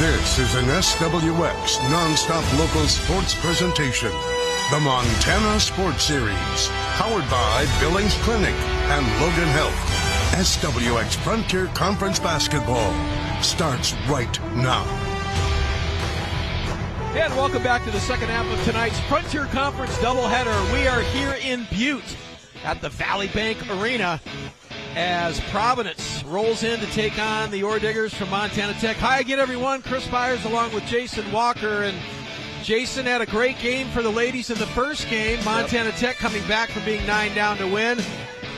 This is an SWX nonstop local sports presentation. The Montana Sports Series, powered by Billings Clinic and Logan Health. SWX Frontier Conference Basketball starts right now. And welcome back to the second half of tonight's Frontier Conference doubleheader. We are here in Butte at the Valley Bank Arena as Providence rolls in to take on the Ore Diggers from Montana Tech. Hi again, everyone. Chris Byers along with Jason Walker. And Jason had a great game for the ladies in the first game. Montana Tech coming back from being 9 down to win.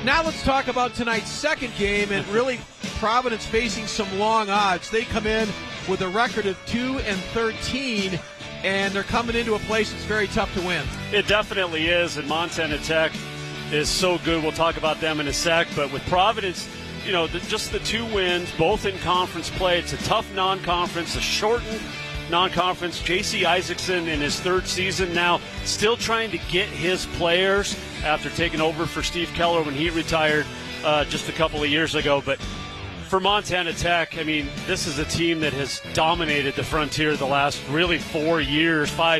Now let's talk about tonight's second game, and really Providence facing some long odds. They come in with a record of 2-13, and they're coming into a place that's very tough to win. It definitely is, and Montana Tech is so good. We'll talk about them in a sec, but with Providence, you know, just the 2 wins, both in conference play. It's a tough non-conference, a shortened non-conference. J.C. Isaacson in his 3rd season now, still trying to get his players after taking over for Steve Keller when he retired just a couple of years ago. But for Montana Tech, I mean, this is a team that has dominated the Frontier the last really 5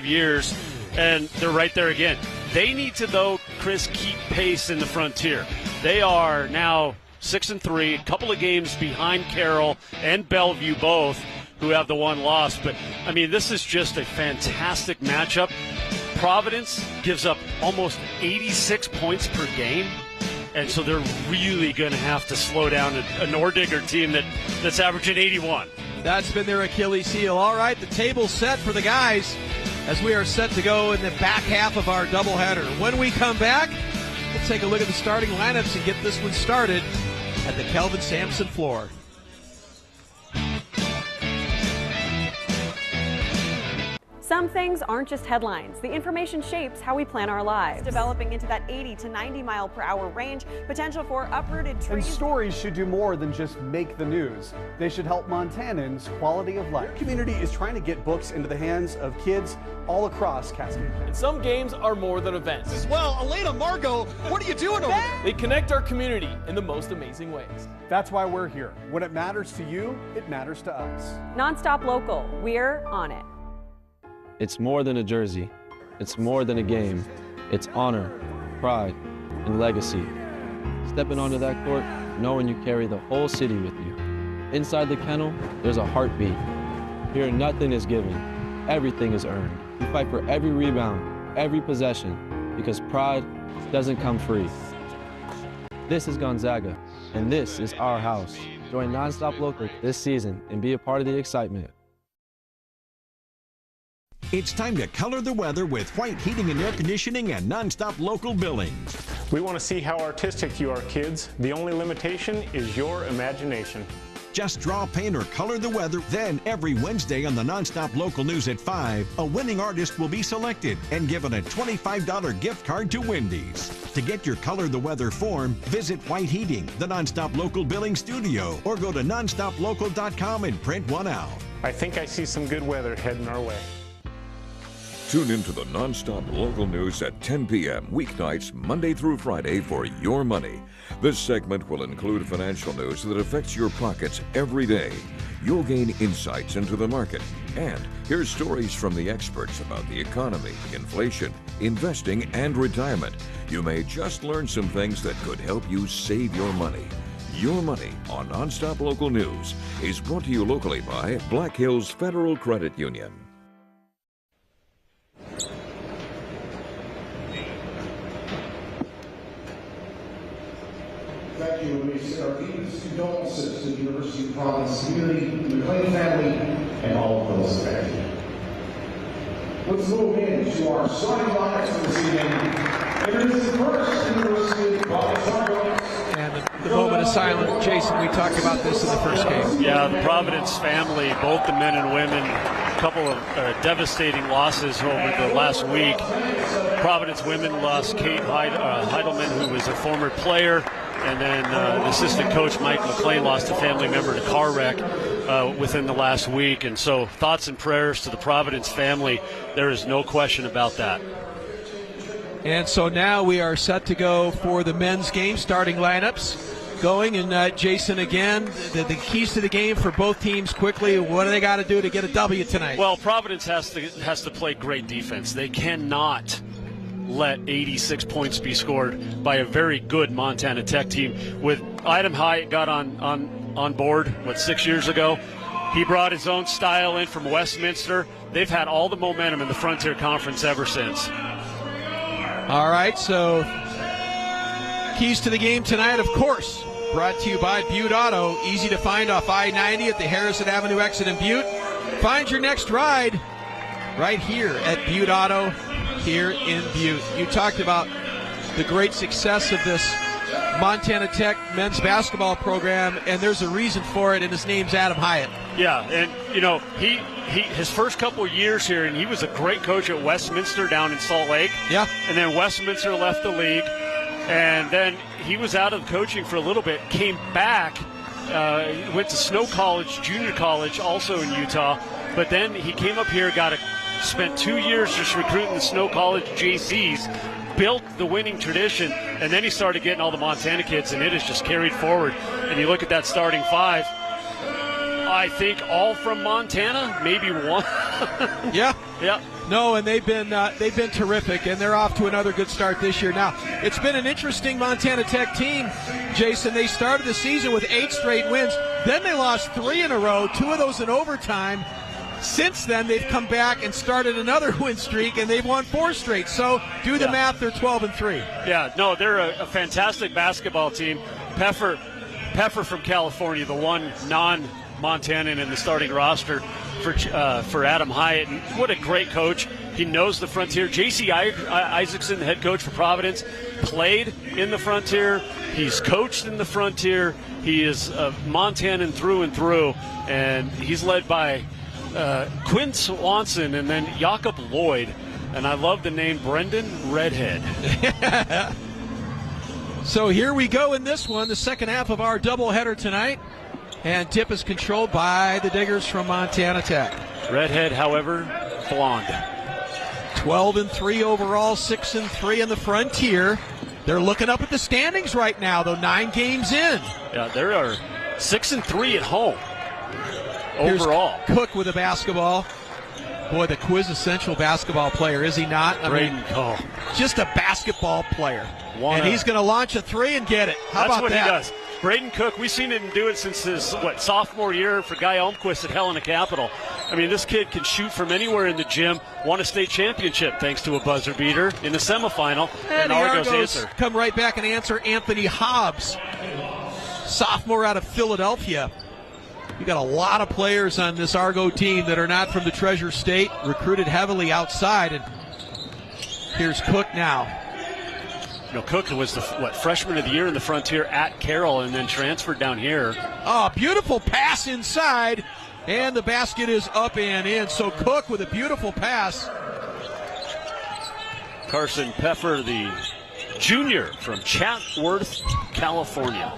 years, and they're right there again. They need to, though, Chris, keep pace in the Frontier. They are now 6-3, a couple of games behind Carroll and Bellevue both, who have the 1 loss. But, I mean, this is just a fantastic matchup. Providence gives up almost 86 points per game, and so they're really going to have to slow down an Ore Digger team that's averaging 81. That's been their Achilles heel. All right, the table's set for the guys as we are set to go in the back half of our doubleheader. When we come back, we'll take a look at the starting lineups and get this one started at the Kelvin Sampson floor. Some things aren't just headlines. The information shapes how we plan our lives. Developing into that 80 to 90 mile per hour range, potential for uprooted trees. And stories should do more than just make the news. They should help Montanans' quality of life. Your community is trying to get books into the hands of kids all across Cascade. And some games are more than events. As well, Elena, Margot, what are you doing over there? They connect our community in the most amazing ways. That's why we're here. When it matters to you, it matters to us. Nonstop local. We're on it. It's more than a jersey. It's more than a game. It's honor, pride, and legacy. Stepping onto that court, knowing you carry the whole city with you. Inside the kennel, there's a heartbeat. Here, nothing is given. Everything is earned. You fight for every rebound, every possession, because pride doesn't come free. This is Gonzaga, and this is our house. Join Nonstop Local this season and be a part of the excitement. It's time to color the weather with White Heating and Air Conditioning and Nonstop Local Billings. We want to see how artistic you are, kids. The only limitation is your imagination. Just draw, paint, or color the weather. Then every Wednesday on the Nonstop Local News at 5, a winning artist will be selected and given a $25 gift card to Wendy's. To get your Color the Weather form, visit White Heating, the Nonstop Local Billing Studio, or go to nonstoplocal.com and print one out. I think I see some good weather heading our way. Tune into the Nonstop Local News at 10 p.m. weeknights, Monday through Friday for Your Money. This segment will include financial news that affects your pockets every day. You'll gain insights into the market and hear stories from the experts about the economy, inflation, investing, and retirement. You may just learn some things that could help you save your money. Your Money on Nonstop Local News is brought to you locally by Black Hills Federal Credit Union. Thank you. We send our deepest condolences to the University of Providence community, the McLean family, and all of those affected. Let's move into our starting lineups for this evening. Introducing first, University of Providence Argonaut. And the moment of silence, Jason, we talked about this in the first game. Yeah, the Providence family, both the men and women, a couple of devastating losses over the last week. Providence women lost Kate Heidelman, who was a former player, and then the assistant coach, Mike McLean, lost a family member to a car wreck within the last week. And so thoughts and prayers to the Providence family. There is no question about that. And so now we are set to go for the men's game, starting lineups. going. And Jason, again, the keys to the game for both teams quickly. What do they got to do to get a W tonight? Well, Providence has to play great defense. They cannot let 86 points be scored by a very good Montana Tech team. With Adam Hyatt got on board, 6 years ago? He brought his own style in from Westminster. They've had all the momentum in the Frontier Conference ever since. All right, so keys to the game tonight, of course, brought to you by Butte Auto. Easy to find off I-90 at the Harrison Avenue exit in Butte. Find your next ride right here at Butte Auto here in Butte. You talked about the great success of this Montana Tech men's basketball program, and there's a reason for it, and his name's Adam Hyatt. Yeah, and he his first couple of years here, and he was a great coach at Westminster down in Salt Lake. Yeah. And then Westminster left the league, and then he was out of coaching for a little bit, came back, went to Snow College, junior college, also in Utah, but then he came up here, spent 2 years just recruiting the Snow College JCs, built the winning tradition, and then he started getting all the Montana kids, and it has just carried forward. And you look at that starting five, I think all from Montana, maybe one. Yeah. Yeah. No, and they've been terrific, and they're off to another good start this year. Now, it's been an interesting Montana Tech team, Jason. They started the season with 8 straight wins. Then they lost 3 in a row, 2 of those in overtime. Since then, they've come back and started another win streak, and they've won 4 straight. So do the math, they're 12-3. Yeah, no, they're a fantastic basketball team. Peffer from California, the one non-Montanan in the starting roster for Adam Hyatt. And what a great coach. He knows the Frontier. J.C. Isaacson, the head coach for Providence, played in the Frontier. He's coached in the Frontier. He is a Montanan through and through, and he's led by Quinn Swanson and then Jakob Lloyd, and I love the name Brendan Redhead. So here we go in this one, the second half of our doubleheader tonight, and tip is controlled by the Diggers from Montana Tech. Redhead, however, blonde. 12-3 overall, 6-3 in the Frontier. They're looking up at the standings right now, though, 9 games in. Yeah, they are 6-3 at home. Overall. Here's Cook with a basketball. Boy, the Quiz Essential basketball player, is he not? Just a basketball player. And he's going to launch a 3 and get it. How about that? That's what he does. Braden Cook, we've seen him do it since his sophomore year for Guy Elmquist at Helena Capital. I mean, this kid can shoot from anywhere in the gym. Won a state championship thanks to a buzzer beater in the semifinal. And the Argos come right back and answer Anthony Hobbs, sophomore out of Philadelphia. You got a lot of players on this Argo team that are not from the Treasure State, recruited heavily outside. And here's Cook now. Cook was the freshman of the year in the Frontier at Carroll and then transferred down here. Oh, beautiful pass inside, and the basket is up and in. So Cook with a beautiful pass. Carson Peffer, the junior from Chatsworth, California.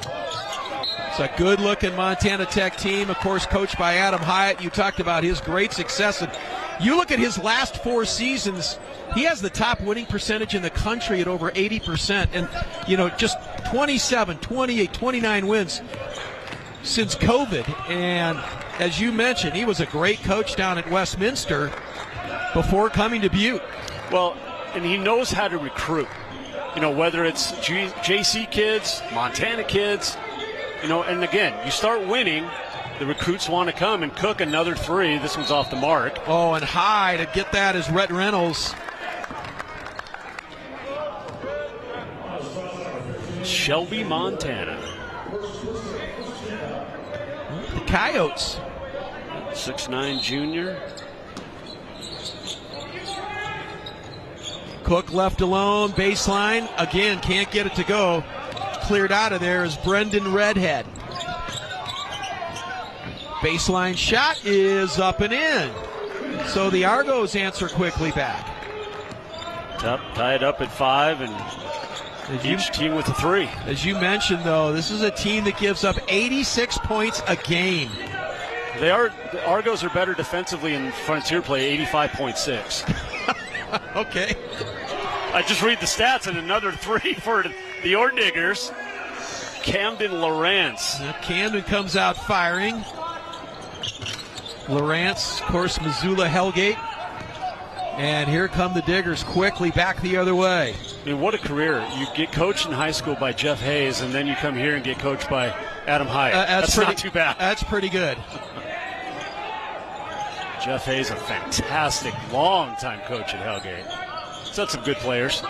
It's a good-looking Montana Tech team, of course, coached by Adam Hyatt. You talked about his great success. And you look at his last 4 seasons, he has the top winning percentage in the country at over 80%. And, just 27, 28, 29 wins since COVID. And as you mentioned, he was a great coach down at Westminster before coming to Butte. Well, and he knows how to recruit, whether it's JC kids, Montana kids. And again, you start winning, the recruits want to come, and Cook another 3. This one's off the mark. Oh, and high to get that is Rhett Reynolds. Shelby, Montana. The Coyotes. 6'9" junior. Cook left alone, baseline. Again, can't get it to go. Cleared out of there is Brendan Redhead. Baseline shot is up and in. So the Argos answer quickly back. Tied up at 5, and each team with a 3. As you mentioned, though, this is a team that gives up 86 points a game. The Argos are better defensively in Frontier play, 85.6. Okay. I just read the stats, and another 3 for the Ore Diggers. Camden Lawrence. Camden comes out firing. Lawrence, of course, Missoula Hellgate. And here come the Diggers quickly back the other way. I mean, what a career. You get coached in high school by Jeff Hayes, and then you come here and get coached by Adam Hyatt. That's not too bad. That's pretty good. Jeff Hayes, a fantastic, long-time coach at Hellgate. He's had some good players.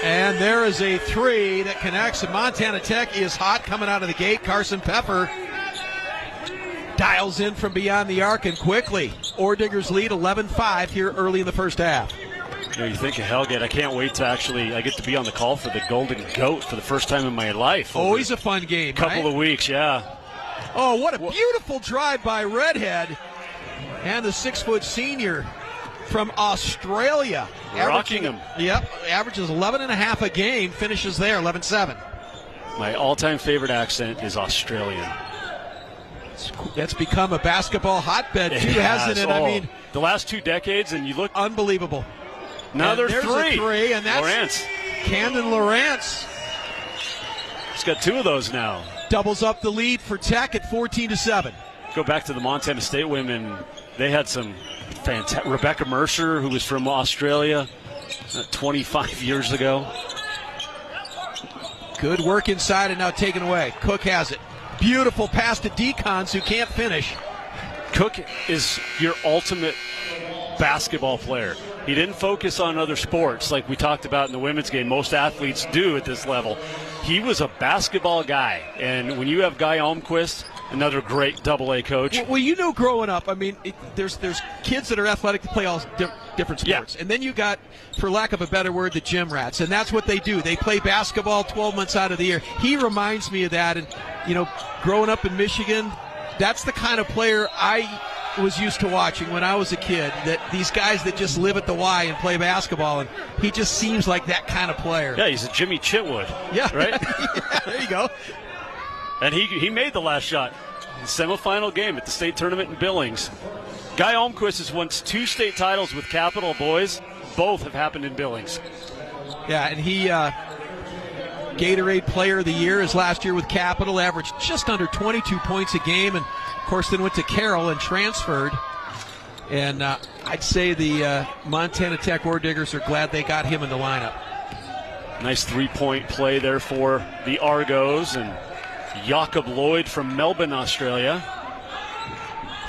And there is a three that connects, and Montana Tech is hot coming out of the gate. Carson Pepper dials in from beyond the arc, and quickly Diggers lead 11-5 here early in the first half. You know, you think of Hellgate, I can't wait to I get to be on the call for the Golden Goat for the first time in my life. Always a fun game, couple of weeks, yeah. Oh, what a beautiful drive by Redhead. And the 6-foot senior from Australia. Rockingham. Yep, averages 11.5 a game, finishes there, 11-7. My all-time favorite accent is Australian. That's become a basketball hotbed, too, hasn't it? Oh, I mean, the last 2 decades, and you look unbelievable. Now there's a three, and that's Lawrence. Camden Lawrence. He's got 2 of those now. Doubles up the lead for Tech at 14-7. Go back to the Montana State women. They had some fantastic. Rebecca Mercer, who was from Australia 25 years ago. Good work inside and now taken away. Cook has it. Beautiful pass to Decons, who can't finish. Cook is your ultimate basketball player. He didn't focus on other sports like we talked about in the women's game. Most athletes do at this level. He was a basketball guy. And when you have Guy Almquist, another great AA coach. Well, you know, growing up, I mean, there's kids that are athletic to play all different sports. Yeah. And then you got, for lack of a better word, the gym rats. And that's what they do. They play basketball 12 months out of the year. He reminds me of that. And, you know, growing up in Michigan, that's the kind of player I was used to watching when I was a kid, that these guys that just live at the Y and play basketball, and he just seems like that kind of player. Yeah, he's a Jimmy Chitwood. Yeah. Right? Yeah, there you go. And he made the last shot. The semifinal game at the state tournament in Billings. Guy Almquist has won 2 state titles with Capital boys. Both have happened in Billings. Yeah, and he Gatorade Player of the Year his last year with Capital, averaged just under 22 points a game, and of course then went to Carroll and transferred. And I'd say the Montana Tech Diggers are glad they got him in the lineup. Nice 3-point play there for the Argos, and Jacob Lloyd from Melbourne, Australia.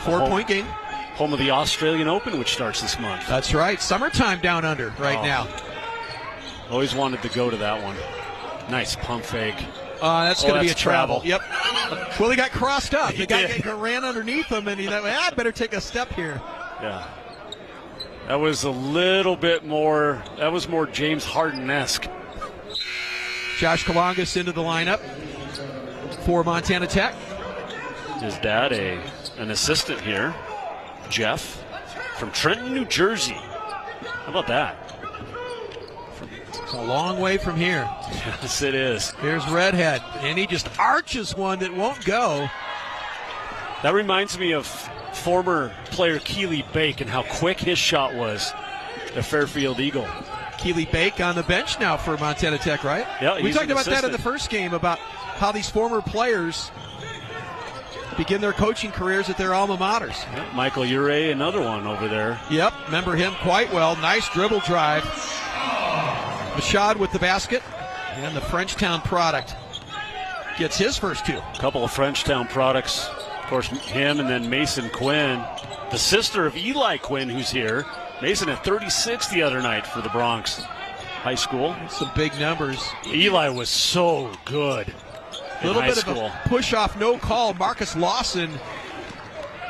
4-point game. Home of the Australian Open, which starts this month. That's right. Summertime down under now. Always wanted to go to that one. Nice pump fake. That's going to be a travel. Yep. Well, he got crossed up. The guy ran underneath him, and he thought, I better take a step here. Yeah. That was a little bit more, that was more James Harden-esque. Josh Kalongas into the lineup for Montana Tech. His dad, an assistant here, Jeff, from Trenton, New Jersey. How about that? It's a long way from here. Yes, it is. Here's Redhead, and he just arches one that won't go. That reminds me of former player Keely Bake and how quick his shot was, the Fairfield Eagle. Keely Bake on the bench now for Montana Tech, right? Yeah, we talked about that in the first game, about how these former players begin their coaching careers at their alma maters. Yeah, Michael Ure, another one over there. Yep, remember him quite well. Nice dribble drive. Mashad with the basket, and the Frenchtown product gets his first 2. A couple of Frenchtown products. Of course, him and then Mason Quinn, the sister of Eli Quinn, who's here. Mason had 36 the other night for the Bronx High School. Some big numbers. Eli was so good. A little bit of a push-off, no call. Marcus Lawson,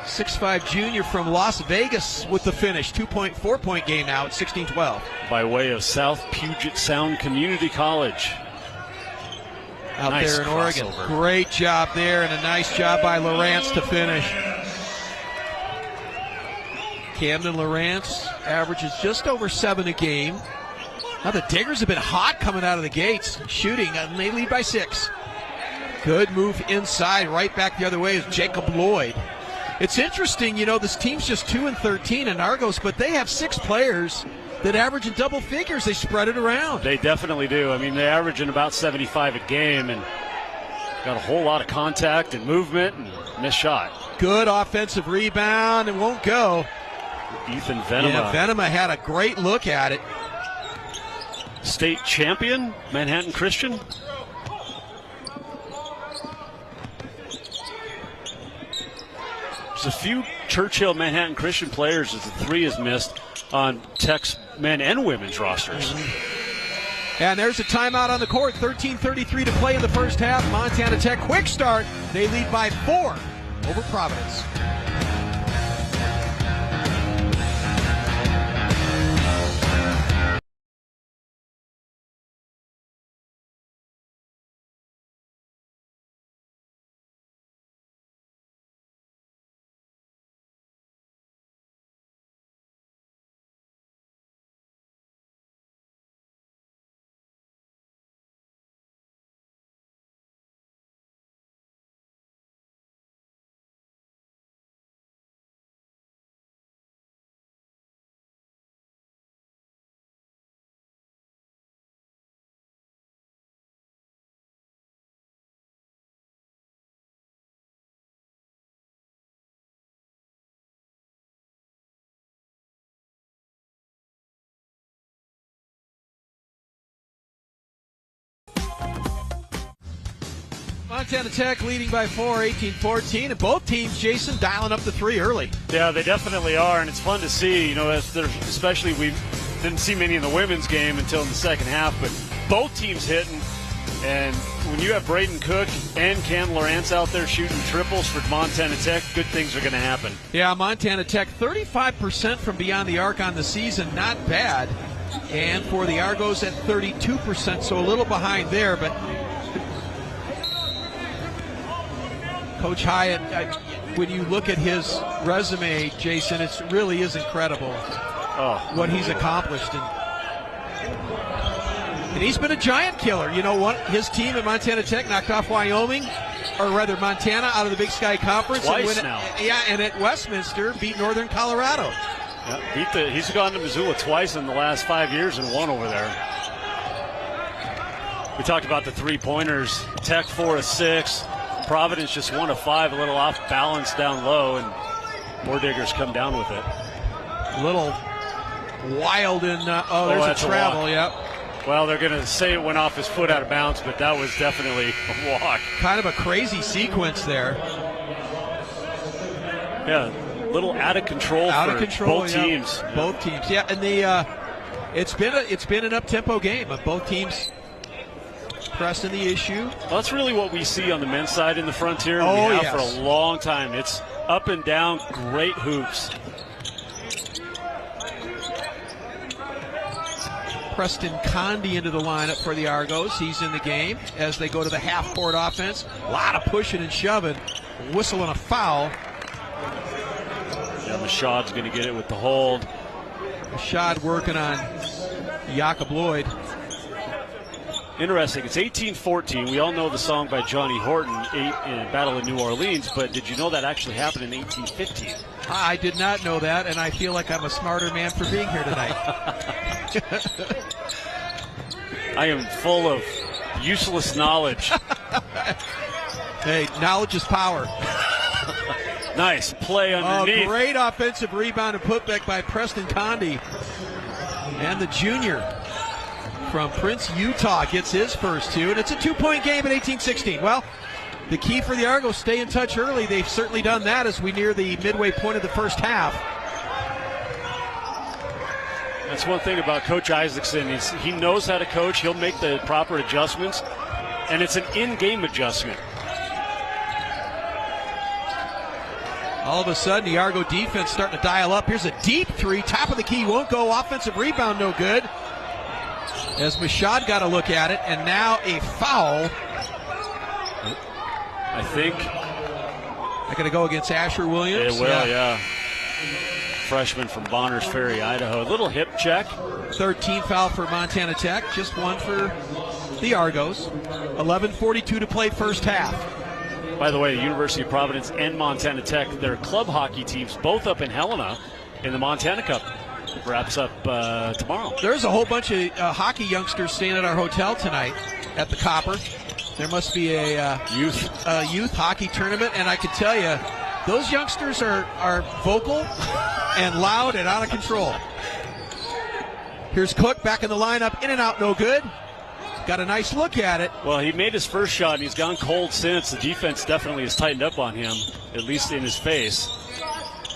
6'5 junior from Las Vegas with the finish. 4-point game now at 16-12. By way of South Puget Sound Community College. Out nice there in crossover. Oregon. Great job there, and a nice job by Lawrence to finish. Camden Lawrence averages just over 7 a game. Now the Diggers have been hot coming out of the gates, shooting, and they lead by 6. Good move inside, right back the other way is Jacob Lloyd. It's interesting, this team's just 2-13 in Argos, but they have 6 players that average in double figures. They spread it around. They definitely do. I mean, they average in about 75 a game and got a whole lot of contact and movement and missed shot. Good offensive rebound and won't go. Ethan Venema. Yeah, Venema had a great look at it. State champion, Manhattan Christian. There's a few Churchill Manhattan Christian players as the three is missed on Tech's men and women's rosters. And there's a timeout on the court. 13:33 to play in the first half. Montana Tech, quick start. They lead by 4 over Providence. Montana Tech leading by 4, 18-14, and both teams, Jason, dialing up the 3 early. Yeah, they definitely are, and it's fun to see. You know, especially we didn't see many in the women's game until in the second half, but both teams hitting. And when you have Braden Cook and Cam Lawrence out there shooting triples for Montana Tech, good things are going to happen. Yeah, Montana Tech 35% from beyond the arc on the season, not bad. And for the Argos at 32%, so a little behind there, but Coach Hyatt, when you look at his resume, Jason, it really is incredible what he's accomplished. And he's been a giant killer. You know what? His team at Montana Tech knocked off Wyoming, or rather Montana, out of the Big Sky Conference. Twice now. Yeah, and at Westminster beat Northern Colorado. Yeah, he's gone to Missoula twice in the last 5 years and won over there. We talked about the three-pointers. Tech 4 of 6. Providence just 1 of 5, a little off balance down low, and Bordiggers come down with it. A little wild in, there's a travel, yep. Well, they're going to say it went off his foot out of bounds, but that was definitely a walk. Kind of a crazy sequence there. Yeah, a little out of control for both teams. Both teams, yeah. And it's been an up-tempo game of both teams pressing the issue. Well, that's really what we see on the men's side in the Frontier, and we have for a long time. It's up and down, great hoops. Preston Condi into the lineup for the Argos. He's in the game as they go to the half-court offense. A lot of pushing and shoving. Whistle and a foul. Yeah, Mashad's going to get it with the hold. Mashad working on Jakob Lloyd. Interesting. It's 18-14. We all know the song by Johnny Horton, in Battle of New Orleans, but did you know that actually happened in 1815? I did not know that, and I feel like I'm a smarter man for being here tonight. I am full of useless knowledge. Hey, knowledge is power. Nice play underneath. Great offensive rebound and putback by Preston Condi. And the junior from Prince, Utah gets his first 2, and it's a 2-point game at 18-16. Well, the key for the Argos, stay in touch early. They've certainly done that as we near the midway point of the first half. That's one thing about Coach Isaacson. He knows how to coach. He'll make the proper adjustments, and it's an in-game adjustment. All of a sudden, the Argo defense starting to dial up. Here's a deep 3, top of the key, won't go. Offensive rebound, no good. As Mashad got a look at it, and now a foul. I think they're going to go against Asher Williams. It will, yeah. Freshman from Bonners Ferry, Idaho. A little hip check. 13 foul for Montana Tech, just 1 for the Argos. 11:42 to play first half. By the way, the University of Providence and Montana Tech, their club hockey teams, both up in Helena in the Montana Cup. wraps up tomorrow. There's a whole bunch of hockey youngsters staying at our hotel tonight at the Copper. There must be a youth hockey tournament, and I can tell you, those youngsters are vocal and loud and out of control. Here's Cook back in the lineup, in and out, no good. Got a nice look at it. Well, he made his first shot, and he's gone cold since. The defense definitely has tightened up on him, at least in his face.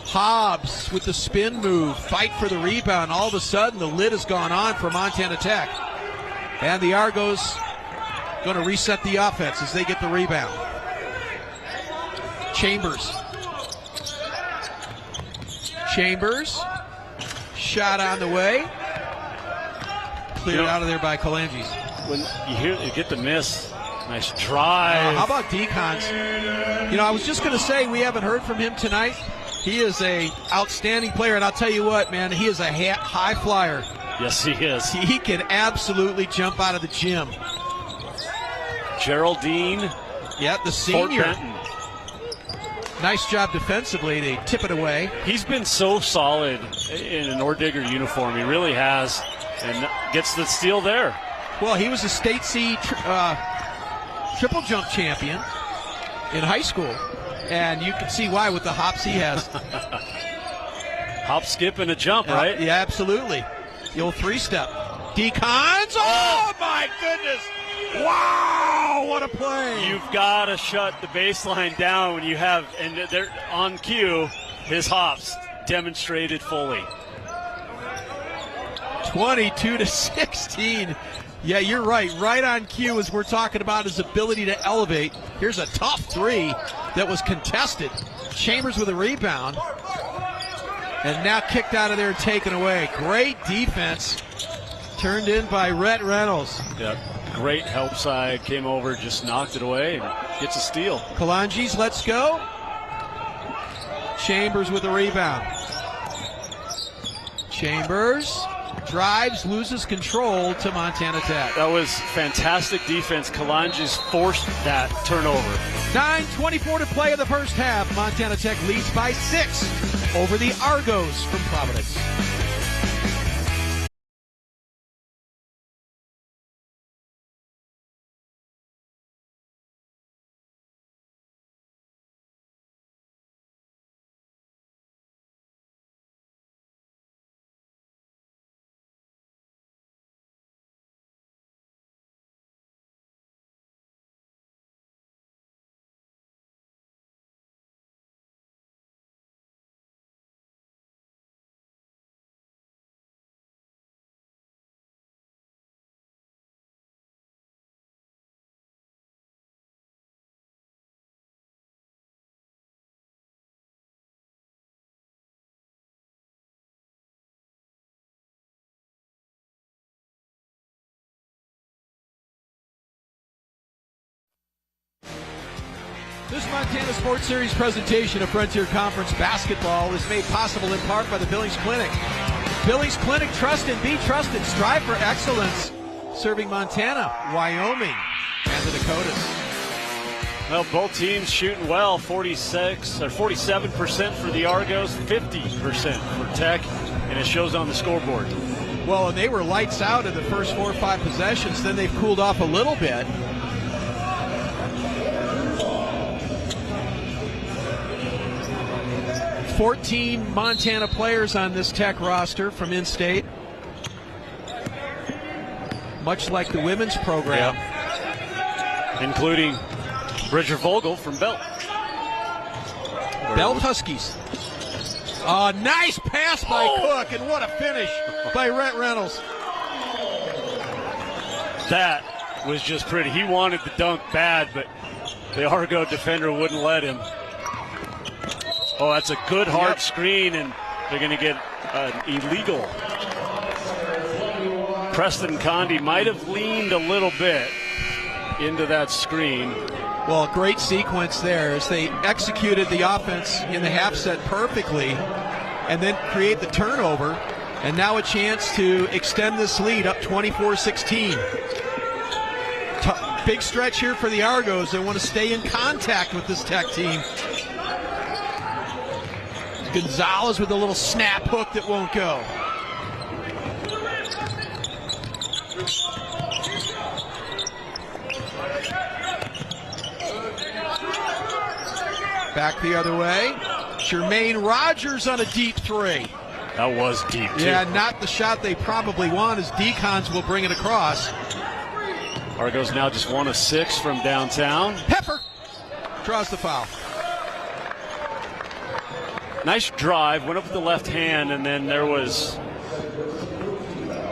Hobbs with the spin move, fight for the rebound. All of a sudden, the lid has gone on for Montana Tech. And the Argos going to reset the offense as they get the rebound. Chambers, shot on the way. Cleared out of there by Kalanges. When you get the miss, nice drive. How about Decons? I was just going to say we haven't heard from him tonight. He is a outstanding player, and I'll tell you what, man, he is a high flyer. Yes, he is. He can absolutely jump out of the gym. Geraldine. Yeah, the senior. Nice job defensively. They tip it away. He's been so solid in an Ordigger uniform. He really has, and gets the steal there. Well, he was a state C triple jump champion in high school, and you can see why with the hops he has. Hop, skip, and a jump, right? Yeah, absolutely. The old three-step. Decons. Oh, my goodness. Wow, what a play. You've got to shut the baseline down when you have, and they're on cue, his hops demonstrated fully. 22-16. Yeah, you're right. Right on cue as we're talking about his ability to elevate. Here's a tough three that was contested. Chambers with a rebound. And now kicked out of there and taken away. Great defense. Turned in by Rhett Reynolds. Yep. Great help side. Came over, just knocked it away, and gets a steal. Kalanges, let's go. Chambers with a rebound. Chambers drives, loses control to Montana Tech. That was fantastic defense. Kalanges forced that turnover. 9:24 to play in the first half. Montana Tech leads by 6 over the Argos from Providence. This Montana Sports Series presentation of Frontier Conference basketball is made possible in part by the Billings Clinic. Billings Clinic, trust and be trusted. Strive for excellence. Serving Montana, Wyoming, and the Dakotas. Well, both teams shooting well. 47% for the Argos, 50% for Tech, and it shows on the scoreboard. Well, and they were lights out in the first 4 or 5 possessions. Then they've cooled off a little bit. 14 Montana players on this Tech roster from in-state. Much like the women's program. Yep. Including Bridger Vogel from Belt. Belt Huskies. Nice pass by Cook, and what a finish by Rhett Reynolds. That was just pretty. He wanted the dunk bad, but the Argo defender wouldn't let him. Oh, that's a good hard screen, and they're going to get illegal. Preston Condi might have leaned a little bit into that screen. Well, great sequence there as they executed the offense in the half set perfectly and then create the turnover, and now a chance to extend this lead up 24-16. Big stretch here for the Argos. They want to stay in contact with this Tech team. Gonzalez with a little snap hook that won't go. Back the other way. Jermaine Rogers on a deep three. That was deep, too. Yeah, not the shot they probably want, as Decons will bring it across. Argo's now just 1 of 6 from downtown. Pepper draws the foul. Nice drive, went up with the left hand, and then there was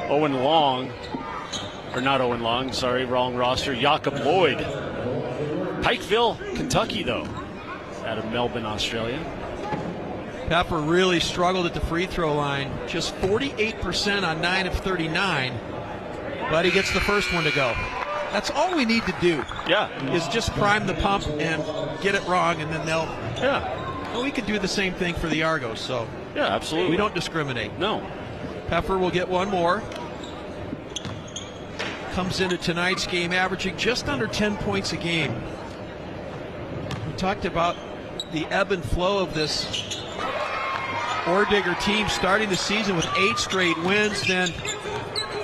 Owen Long. Or not Owen Long, sorry, wrong roster. Jacob Lloyd. Pikeville, Kentucky, though, out of Melbourne, Australia. Pepper really struggled at the free throw line. Just 48% on 9 of 39. But he gets the first one to go. That's all we need to do. Yeah. Is just prime the pump and get it wrong, and then they'll. Yeah. Well, we could do the same thing for the Argos, so. Yeah, absolutely. We don't discriminate. No. Pepper will get one more. Comes into tonight's game averaging just under 10 points a game. We talked about the ebb and flow of this Ordigger team starting the season with 8 straight wins, then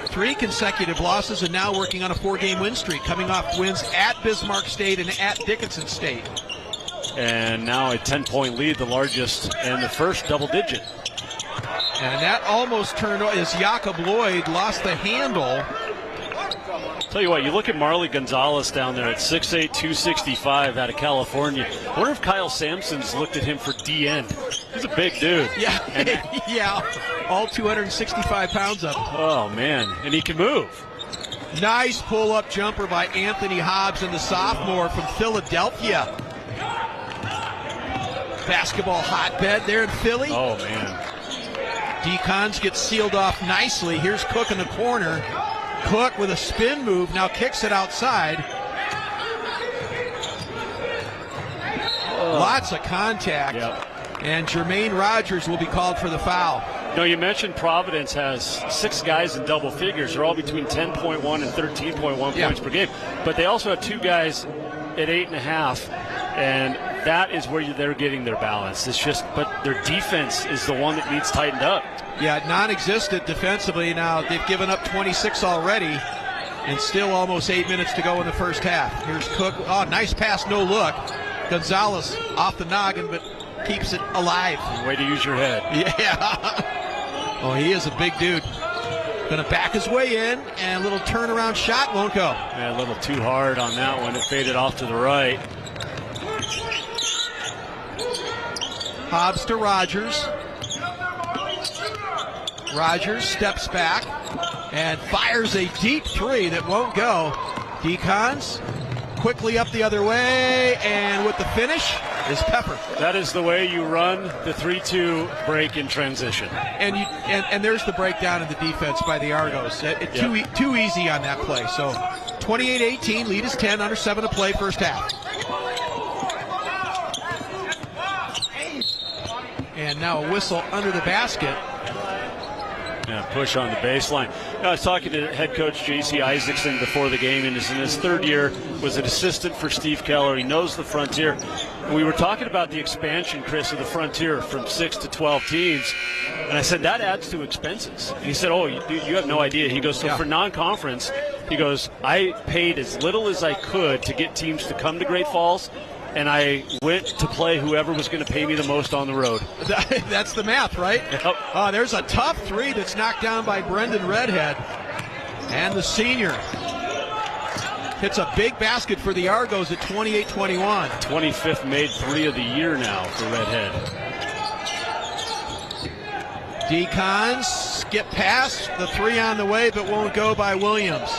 3 consecutive losses, and now working on a 4-game win streak, coming off wins at Bismarck State and at Dickinson State. And now a 10-point lead, the largest and the first double-digit. And that almost turned as Jacob Lloyd lost the handle. Tell you what, you look at Marley Gonzalez down there at 6'8", 265 out of California. I wonder if Kyle Sampson's looked at him for D-end. He's a big dude. Yeah, yeah, all 265 pounds of him. Oh, man, and he can move. Nice pull-up jumper by Anthony Hobbs, and the sophomore from Philadelphia. Basketball hotbed there in Philly. Oh, man. Decons gets sealed off nicely. Here's Cook in the corner. Cook with a spin move, now kicks it outside. Lots of contact. Yep. And Jermaine Rogers will be called for the foul. No, you mentioned Providence has 6 guys in double figures. They're all between 10.1 and 13.1 points per game. But they also have 2 guys at 8.5, and that is where they're getting their balance. It's just, but their defense is the one that needs tightened up. Yeah, non-existent defensively. Now they've given up 26 already, and still almost 8 minutes to go in the first half. Here's Cook. Oh, nice pass, no look. Gonzalez off the noggin, but keeps it alive. Way to use your head. Yeah. Oh, he is a big dude. Going to back his way in, and a little turnaround shot won't go. Yeah, a little too hard on that one. It faded off to the right. Hobbs to Rogers. Rogers steps back and fires a deep 3 that won't go. Decons quickly up the other way, and with the finish is Pepper. That is the way you run the 3-2 break in transition. And there's the breakdown in the defense by the Argos. Too easy on that play. So 28-18, lead is 10, under 7 to play, first half. And now a whistle under the basket. Yeah, push on the baseline. I was talking to head coach J.C. Isaacson before the game, and is in his 3rd year, was an assistant for Steve Keller. He knows the Frontier. And we were talking about the expansion, Chris, of the Frontier from 6 to 12 teams. And I said, that adds to expenses. And he said, oh, you have no idea. He goes, so for non-conference, he goes, I paid as little as I could to get teams to come to Great Falls, and I went to play whoever was going to pay me the most on the road. That's the math, right? Yep. There's a tough 3 that's knocked down by Brendan Redhead. And the senior hits a big basket for the Argos at 28-21. 25th made 3 of the year now for Redhead. Decons skip past the 3 on the way, but won't go by Williams.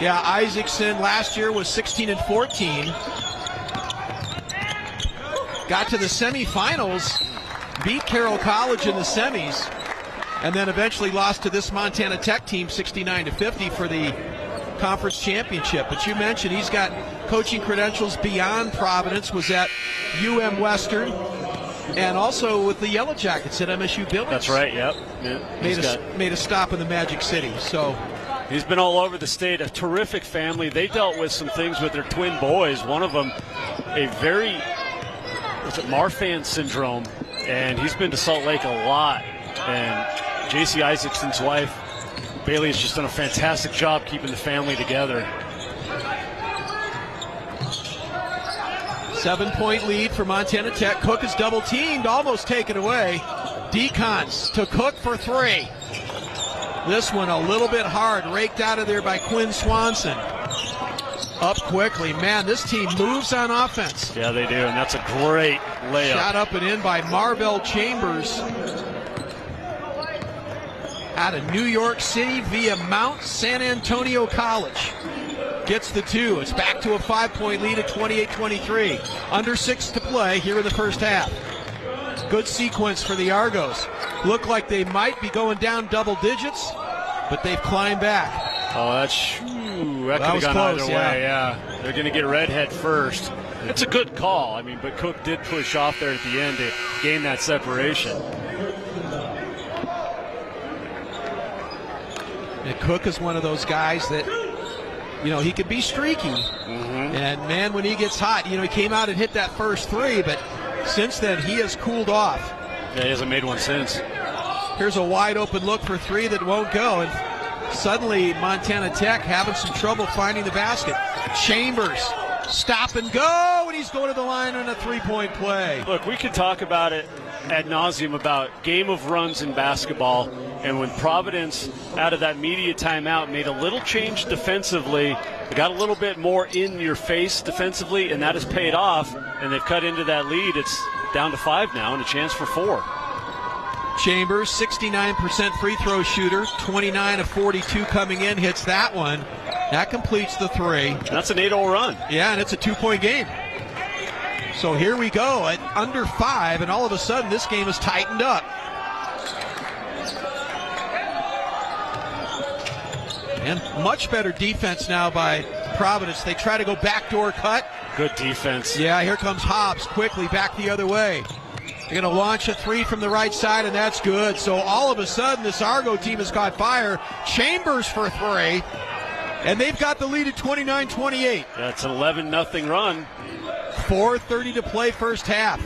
Yeah, Isaacson last year was 16 and 14. Got to the semifinals, beat Carroll College in the semis, and then eventually lost to this Montana Tech team 69-50 for the conference championship. But you mentioned he's got coaching credentials beyond Providence, was at UM Western, and also with the Yellow Jackets at MSU Billings. That's right, yep. Made a stop in the Magic City. So he's been all over the state. A terrific family. They dealt with some things with their twin boys. One of them, a very... Marfan syndrome, and he's been to Salt Lake a lot. And J.C. Isaacson's wife Bailey has just done a fantastic job keeping the family together. 7-point lead for Montana Tech. Cook is double teamed, almost taken away. Decons to Cook for 3. This one a little bit hard, raked out of there by Quinn Swanson. Up quickly. Man, this team moves on offense. Yeah, they do, and that's a great layup. Shot up and in by Marvell Chambers out of New York City via Mount San Antonio College. Gets the 2. It's back to a 5-point lead at 28-23. Under 6 to play here in the first half. Good sequence for the Argos. Look like they might be going down double digits, but they've climbed back. Oh, that could have gone close, either way, yeah. They're going to get redhead first. It's a good call, I mean, but Cook did push off there at the end to gain that separation. And Cook is one of those guys that, you know, he could be streaky. And, man, when he gets hot, you know, he came out and hit that first 3, but since then he has cooled off. Yeah, he hasn't made one since. Here's a wide open look for 3 that won't go, and suddenly Montana Tech having some trouble finding the basket. Chambers, stop and go, and he's going to the line on a 3-point play. Look, we could talk about it ad nauseum about game of runs in basketball, and when Providence, out of that media timeout, made a little change defensively, they got a little bit more in your face defensively, and that has paid off, and they've cut into that lead. It's down to 5 now and a chance for 4. Chambers, 69% free throw shooter, 29 of 42 coming in, hits that one. That completes the 3. That's an 8-0 run. Yeah, and it's a 2-point game. So here we go at under 5, and all of a sudden this game is tightened up. And much better defense now by Providence. They try to go backdoor cut. Good defense. Yeah, here comes Hobbs quickly back the other way. They're going to launch a 3 from the right side, and that's good. So all of a sudden, this Argo team has caught fire. Chambers for 3, and they've got the lead at 29-28. That's an 11-0 run. 4:30 to play first half.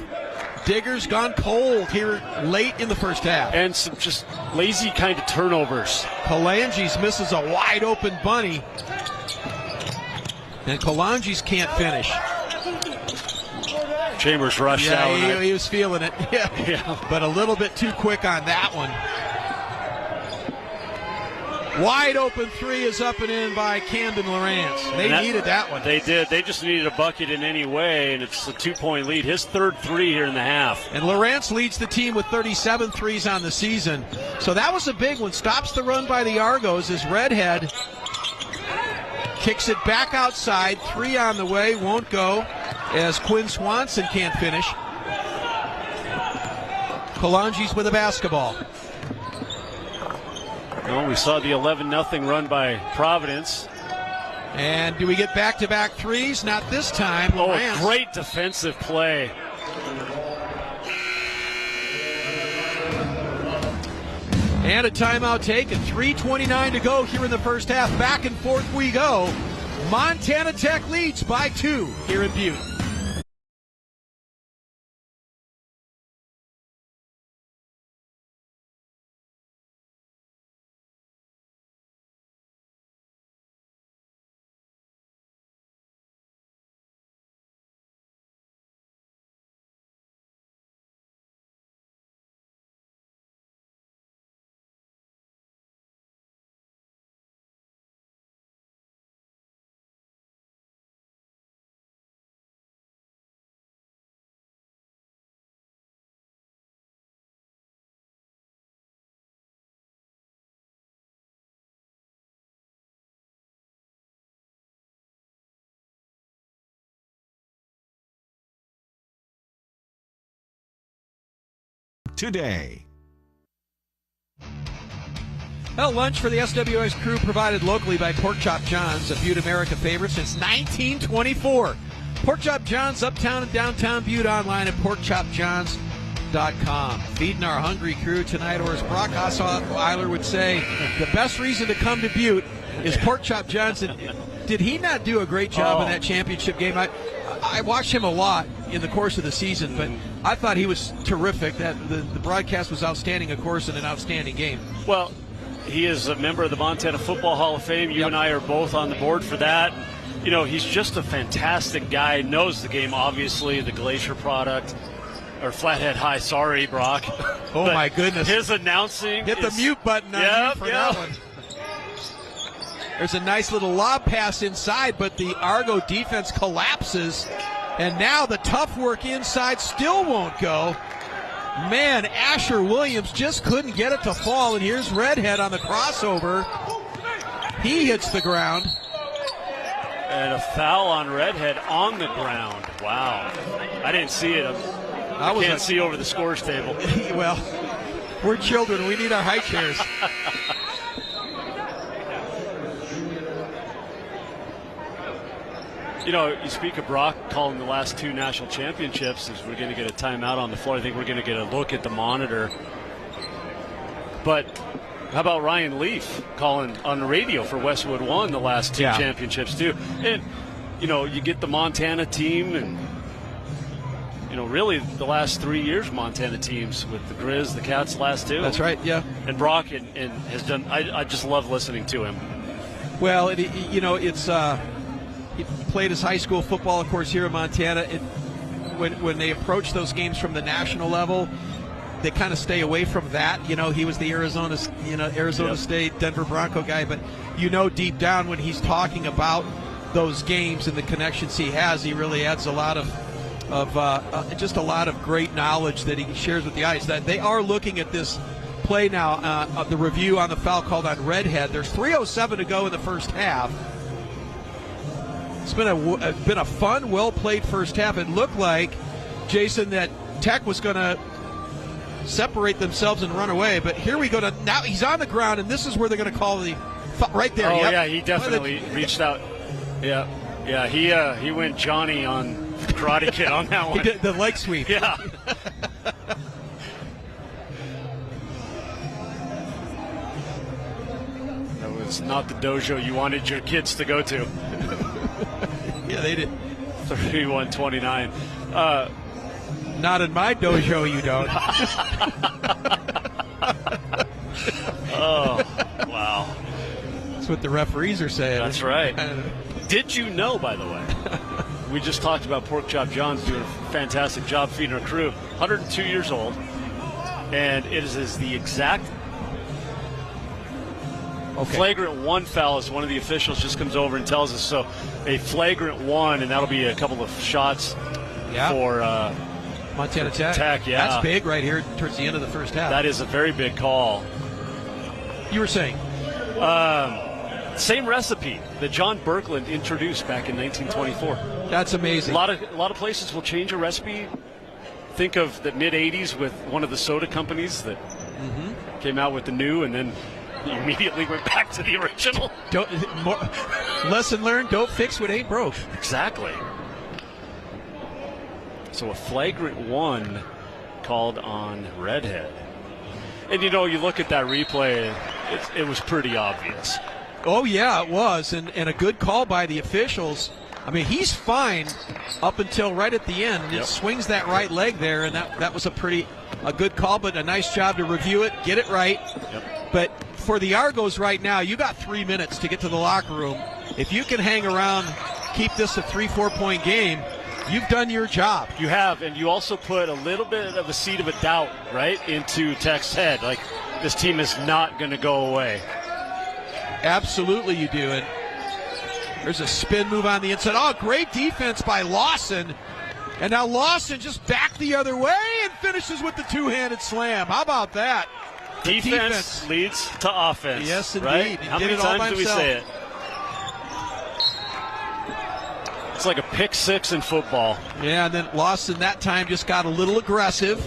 Digger's gone cold here late in the first half. And some just lazy kind of turnovers. Kalanges misses a wide-open bunny, and Kalanges can't finish. Chambers rushed out. He was feeling it. Yeah. But a little bit too quick on that one. Wide open 3 is up and in by Camden Lawrence. They needed that one. They did. They just needed a bucket in any way, and it's a 2-point lead. His third 3 here in the half. And Lawrence leads the team with 37 threes on the season. So that was a big one. Stops the run by the Argos as Redhead kicks it back outside. 3 on the way, won't go, as Quinn Swanson can't finish. Kalanges with a basketball. Well, we saw the 11-0 run by Providence. And do we get back-to-back 3s? Not this time. Lawrence. Oh, great defensive play. And a timeout taken. 3:29 to go here in the first half. Back and forth we go. Montana Tech leads by 2 here in Butte. Today. Well, lunch for the SWX crew provided locally by Pork Chop John's, a Butte America favorite since 1924. Pork Chop John's, uptown and downtown Butte, online at porkchopjohns.com. Feeding our hungry crew tonight, or as Brock Osweiler would say, the best reason to come to Butte is Pork Chop John's. Did he not do a great job in that championship game? I watched him a lot in the course of the season, but I thought he was terrific. That the broadcast was outstanding, of course, in an outstanding game. Well, he is a member of the Montana Football Hall of Fame. You and I are both on the board for that. You know, he's just a fantastic guy, knows the game, obviously, the Glacier product. Or Flathead High, sorry, Brock. Oh, my goodness. His announcing. Hit the mute button on you for that one. There's a nice little lob pass inside, but the Argo defense collapses. And now the tough work inside still won't go. Man, Asher Williams just couldn't get it to fall. And here's Redhead on the crossover. He hits the ground. And a foul on Redhead on the ground. Wow. I didn't see it. I can't see over the scores table. Well, we're children. We need our high chairs. You know, you speak of Brock calling the last 2 national championships as we're going to get a timeout on the floor. I think we're going to get a look at the monitor. But how about Ryan Leaf calling on the radio for Westwood One the last 2 championships too? And, you know, you get the Montana team and, you know, really the last 3 years Montana teams with the Grizz, the Cats last 2. That's right, yeah. And Brock and has done, I just love listening to him. Well, you know, it's he played his high school football, of course, here in Montana. When they approach those games from the national level, they kind of stay away from that. You know, he was the Arizona State, Denver Bronco guy, but you know deep down when he's talking about those games and the connections he has, he really adds a lot of just a lot of great knowledge that he shares with the ice. That they are looking at this play now, the review on the foul called on Redhead. There's 3:07 to go in the first half. It's been a fun, well-played first half. It looked like, Jason, that Tech was going to separate themselves and run away, but here we go to now. He's on the ground, and this is where they're going to call the right there. Oh yeah, he definitely reached out. Yeah, he went Johnny on Karate Kid on that one. He did the leg sweep. Yeah. That was not the dojo you wanted your kids to go to. Yeah, they did. 31-29. Not in my dojo, you don't. Oh, wow. That's what the referees are saying. That's right. Did you know, by the way, we just talked about Pork Chop John's doing a fantastic job feeding our crew. 102 years old, and it is the exact flagrant 1 foul, as one of the officials just comes over and tells us. So a flagrant 1, and that'll be a couple of shots for Montana Tech. Yeah, that's big right here towards the end of the first half. That is a very big call. You were saying? Same recipe that John Birkeland introduced back in 1924. That's amazing. A lot of places will change a recipe. Think of the mid-'80s with one of the soda companies that came out with the new, and then you immediately went back to the original. Lesson learned, don't fix what ain't broke. Exactly. So a flagrant 1 called on Redhead. And, you know, you look at that replay, it was pretty obvious. Oh, yeah, it was. And a good call by the officials. I mean, he's fine up until right at the end. It swings that right leg there, and that was a good call, but a nice job to review it, get it right. But for the Argos right now, you got 3 minutes to get to the locker room. If you can hang around, keep this a 3-4 point game, you've done your job. You have, and you also put a little bit of a seed of a doubt, right, into Tech's head. Like, this team is not going to go away. Absolutely you do. And there's a spin move on the inside. Oh, great defense by Lawson. And now Lawson just back the other way and finishes with the two-handed slam. How about that? Defense leads to offense. Yes, indeed. Right? How many times do we say it? It's like a pick 6 in football. Yeah, and then Lawson that time just got a little aggressive.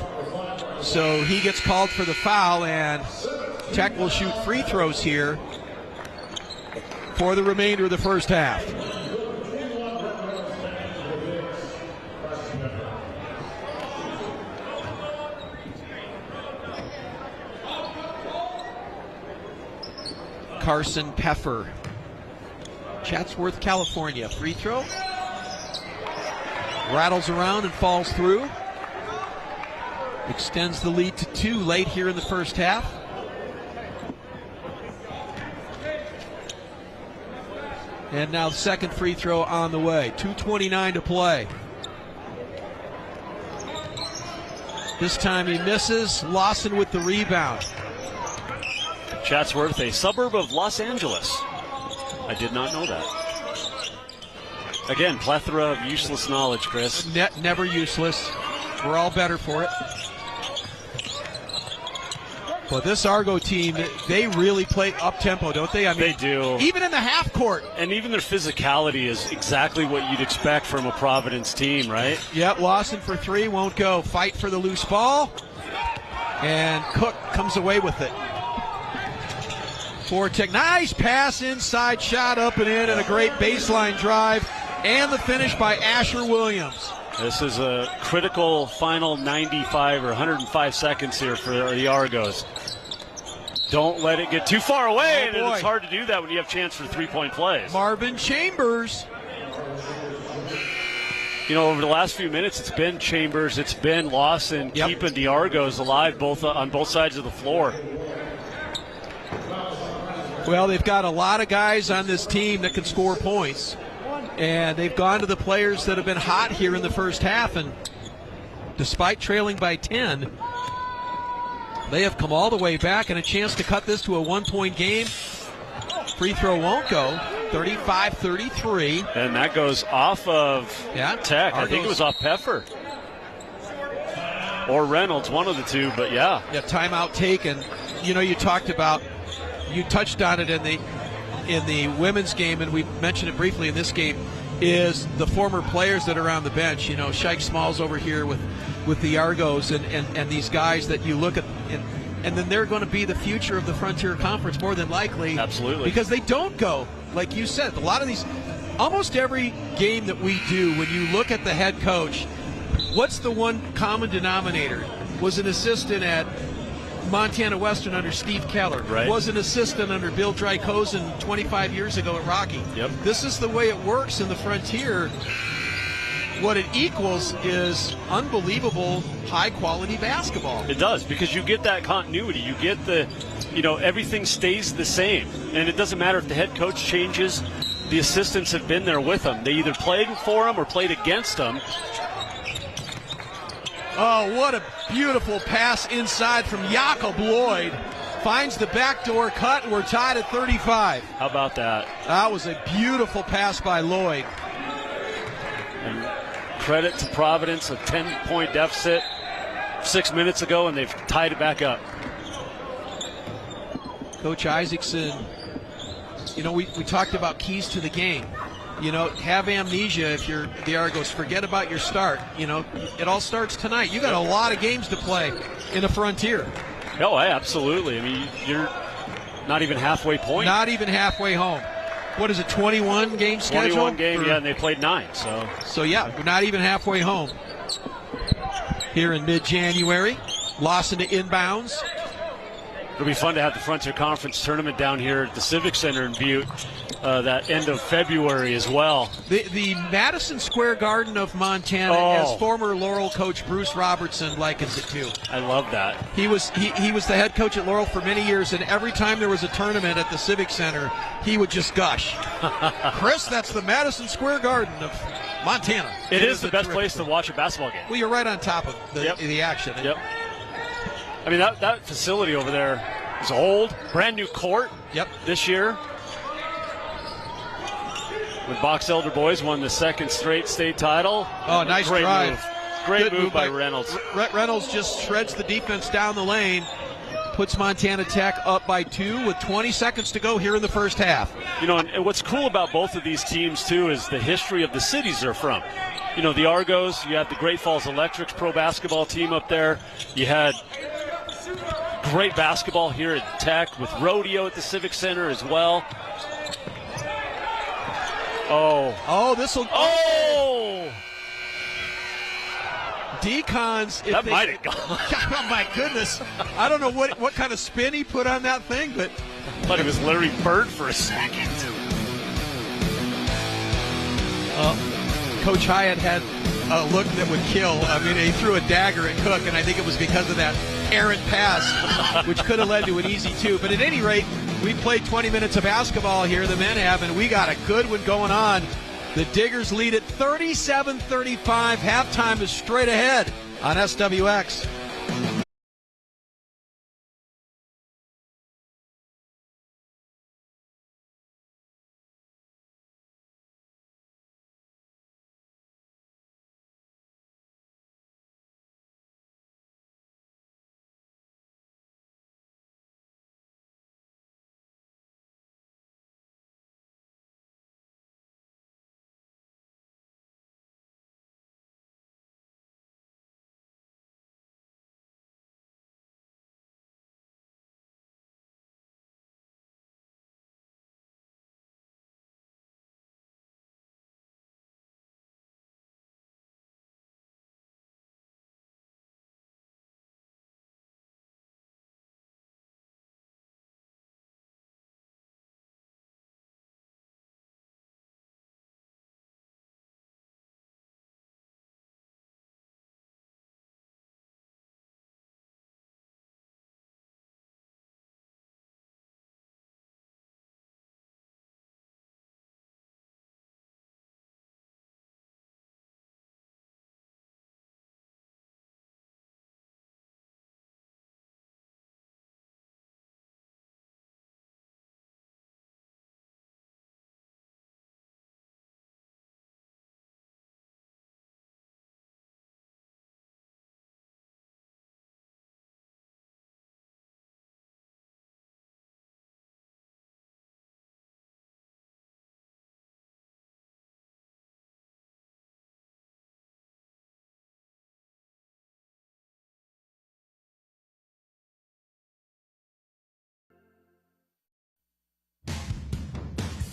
So he gets called for the foul, and Tech will shoot free throws here for the remainder of the first half. Carson Peffer, Chatsworth, California. Free throw. Rattles around and falls through. Extends the lead to 2 late here in the first half. And now the second free throw on the way. 2:29 to play. This time he misses. Lawson with the rebound. Chatsworth, a suburb of Los Angeles. I did not know that. Again, plethora of useless knowledge, Chris. Never useless. We're all better for it. But this Argo team, they really play up-tempo, don't they? I mean, they do. Even in the half court. And even their physicality is exactly what you'd expect from a Providence team, right? Yep, Lawson for three, won't go. Fight for the loose ball. And Cook comes away with it. Fortek, nice pass inside, shot up and in, and a great baseline drive. And the finish by Asher Williams. This is a critical final 95 or 105 seconds here for the Argos. Don't let it get too far away, and it's hard to do that when you have a chance for three-point plays. Marvin Chambers. You know, over the last few minutes, it's been Chambers, it's been Lawson keeping the Argos alive on both sides of the floor. Well, they've got a lot of guys on this team that can score points. And they've gone to the players that have been hot here in the first half. And despite trailing by 10, they have come all the way back and a chance to cut this to a one-point game. Free throw won't go. 35-33. And that goes off of Tech. I think it was off Peffer. Or Reynolds, one of the two, but yeah. Yeah, timeout taken. You know, you touched on it in the women's game, and we mentioned it briefly in this game, is the former players that are on the bench. You know, Shike Smalls over here with the Argos and these guys that you look at, and then they're going to be the future of the Frontier Conference more than likely. Absolutely. Because they don't go, like you said, a lot of these, almost every game that we do, when you look at the head coach, what's the one common denominator? Was an assistant at Montana Western under Steve Keller. Right. Was an assistant under Bill Drykosen 25 years ago at Rocky. Yep. This is the way it works in the Frontier. What it equals is unbelievable high-quality basketball. It does, because you get that continuity. You get everything stays the same. And it doesn't matter if the head coach changes. The assistants have been there with them. They either played for them or played against them. Oh, what a beautiful pass inside from Jakob Lloyd. Finds the backdoor cut, and we're tied at 35. How about that? That was a beautiful pass by Lloyd. And credit to Providence, a 10-point deficit 6 minutes ago, and they've tied it back up. Coach Isaacson, you know, we talked about keys to the game. You know, have amnesia if you're the Argos. Forget about your start. You know, it all starts tonight. You got a lot of games to play in the Frontier. Oh, absolutely. I mean, you're not even halfway point. Not even halfway home. What is it, 21 game schedule? 21 game, yeah, and they played 9. So yeah, we're not even halfway home. Here in mid-January, Lawson to inbounds. It'll be fun to have the Frontier Conference tournament down here at the Civic Center in Butte that end of February as well. The Madison Square Garden of Montana, as former Laurel coach Bruce Robertson likens it to. I love that. He was the head coach at Laurel for many years, and every time there was a tournament at the Civic Center, he would just gush. Chris, that's the Madison Square Garden of Montana. It is the best place to watch a basketball game. Well, you're right on top of the action. Yep. I mean, that facility over there is old, brand new court. Yep. This year, when Box Elder Boys won the second straight state title. Oh, nice drive. Move. Great move by Reynolds. Reynolds just shreds the defense down the lane, puts Montana Tech up by 2 with 20 seconds to go here in the first half. You know, and what's cool about both of these teams, too, is the history of the cities they're from. You know, the Argos, you have the Great Falls Electrics pro basketball team up there. You had great basketball here at Tech with rodeo at the Civic Center as well. This'll. Decons. That might have gone. Oh my goodness! I don't know what kind of spin he put on that thing, but I thought he was Larry Bird for a second. Coach Hyatt had a look that would kill. I mean, he threw a dagger at Cook, and I think it was because of that errant pass, which could have led to an easy 2. But at any rate, We played 20 minutes of basketball here, the men have, and we got a good one going on. The Diggers lead at 37-35. Halftime is straight ahead on SWX.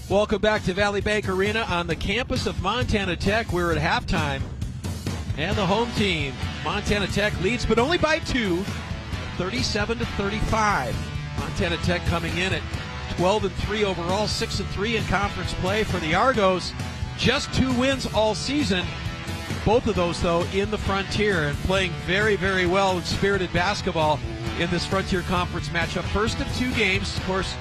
Welcome back to Valley Bank Arena on the campus of Montana Tech. We're at halftime, and the home team, Montana Tech, leads, but only by 2, 37-35. Montana Tech coming in at 12-3 overall, 6-3 in conference play for the Argos. Just 2 wins all season. Both of those, though, in the Frontier, and playing very, very well in spirited basketball in this Frontier Conference matchup. First of 2 games, of course.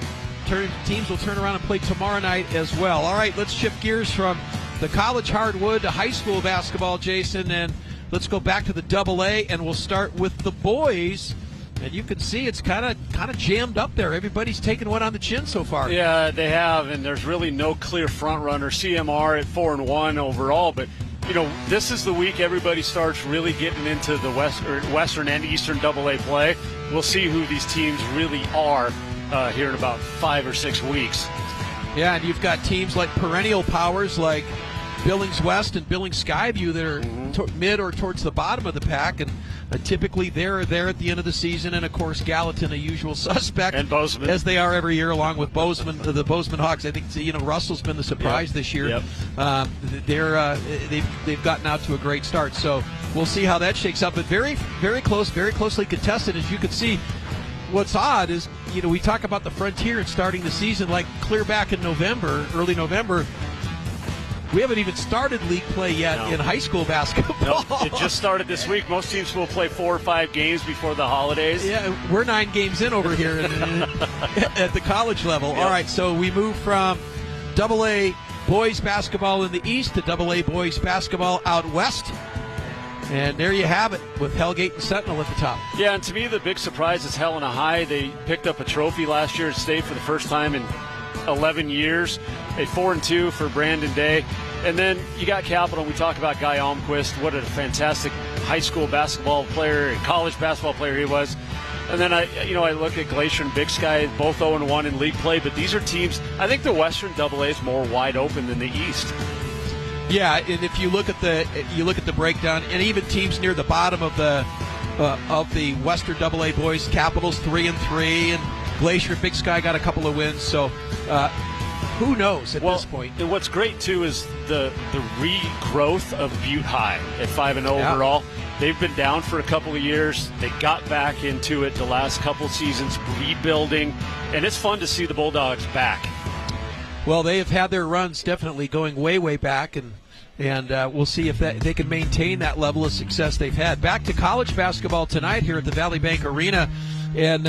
Teams will turn around and play tomorrow night as well. All right, let's shift gears from the college hardwood to high school basketball, Jason, and let's go back to the AA, and we'll start with the boys. And you can see it's kind of jammed up there. Everybody's taken one on the chin so far. Yeah, they have, and there's really no clear front runner. CMR at 4-1 overall, but you know, this is the week everybody starts really getting into the Western and Eastern AA play. We'll see who these teams really are here in about 5 or 6 weeks. Yeah, and you've got teams like perennial powers like Billings West and Billings Skyview that are mid or towards the bottom of the pack, and typically they're there at the end of the season. And of course, Gallatin, a usual suspect, and Bozeman, as they are every year, along with Bozeman, the Bozeman Hawks. I think Russell's been the surprise this year. Yep. They've gotten out to a great start, so we'll see how that shakes up. But very, very close, very closely contested, as you can see. What's odd is, we talk about the Frontier and starting the season like clear back in November, early November. We haven't even started league play yet in high school basketball. No, it just started this week. Most teams will play 4 or 5 games before the holidays. Yeah, we're 9 games in over here at the college level. Yep. All right, so we move from AA boys basketball in the East to AA boys basketball out west. And there you have it, with Hellgate and Sentinel at the top. Yeah, and to me, the big surprise is Helena High. They picked up a trophy last year at state for the first time in 11 years. A 4-2 for Brandon Day. And then you got Capital. We talk about Guy Almquist. What a fantastic high school basketball player and college basketball player he was. And then I look at Glacier and Big Sky, both 0-1 in league play. But these are teams, I think the Western AA is more wide open than the East. Yeah, and if you look at the breakdown, and even teams near the bottom of the Western AA boys, Capitals 3-3, and Glacier, Big Sky got a couple of wins. So who knows at this point? And what's great too is the regrowth of Butte High at 5-0 overall. They've been down for a couple of years. They got back into it the last couple of seasons, rebuilding, and it's fun to see the Bulldogs back. Well, they have had their runs definitely going way, way back, and we'll see if they can maintain that level of success they've had. Back to college basketball tonight here at the Valley Bank Arena, and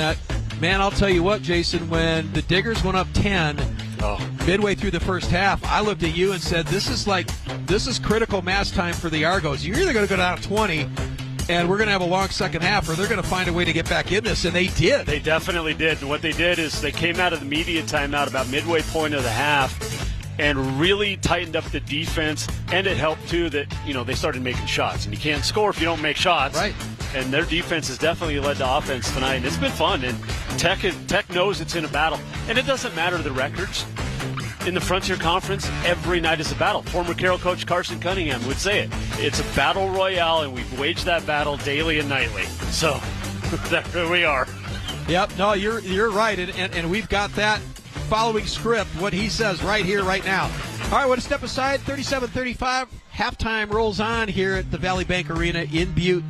Man, I'll tell you what, Jason, when the Diggers went up 10 midway through the first half, I looked at you and said, this is critical mass time for the Argos. You're either going to go down 20 and we're going to have a long second half, or they're going to find a way to get back in this, and they did. They definitely did. And what they did is they came out of the media timeout about midway point of the half and really tightened up the defense, and it helped, too, that, they started making shots. And you can't score if you don't make shots. Right. And their defense has definitely led to offense tonight, and it's been fun. And Tech knows it's in a battle. And it doesn't matter the records. In the Frontier Conference, every night is a battle. Former Carroll coach Carson Cunningham would say it. It's a battle royale, and we've waged that battle daily and nightly. So, there we are. Yep, no, you're right, and we've got that following script, what he says right here, right now. All right, want to step aside, 37-35. Halftime rolls on here at the Valley Bank Arena in Butte.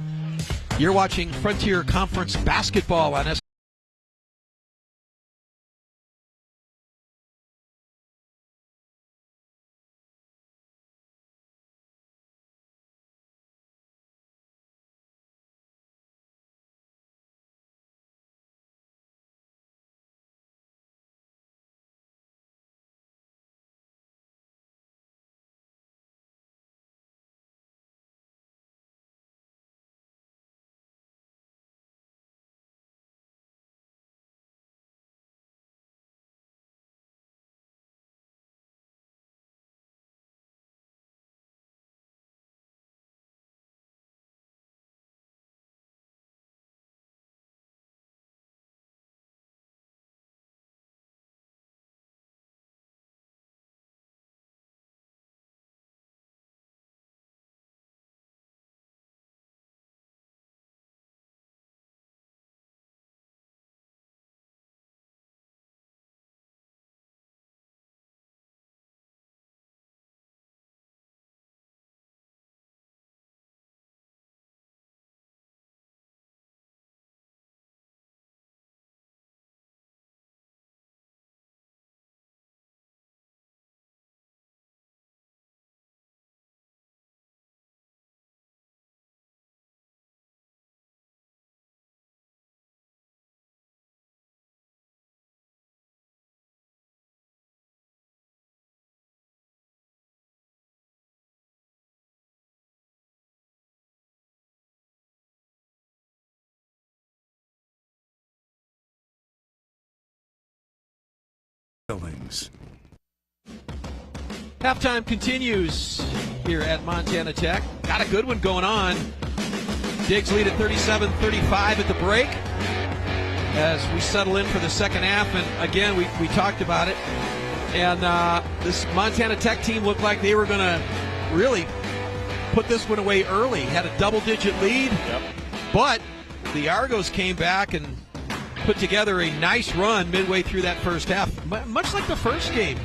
You're watching Frontier Conference basketball on Billings. Halftime continues here at Montana Tech. Got a good one going on. Diggs lead at 37-35 at the break as we settle in for the second half. And again, we talked about it. And this Montana Tech team looked like they were going to really put this one away early. Had a double-digit lead. Yep. But the Argos came back and put together a nice run midway through that first half. Much like the first game,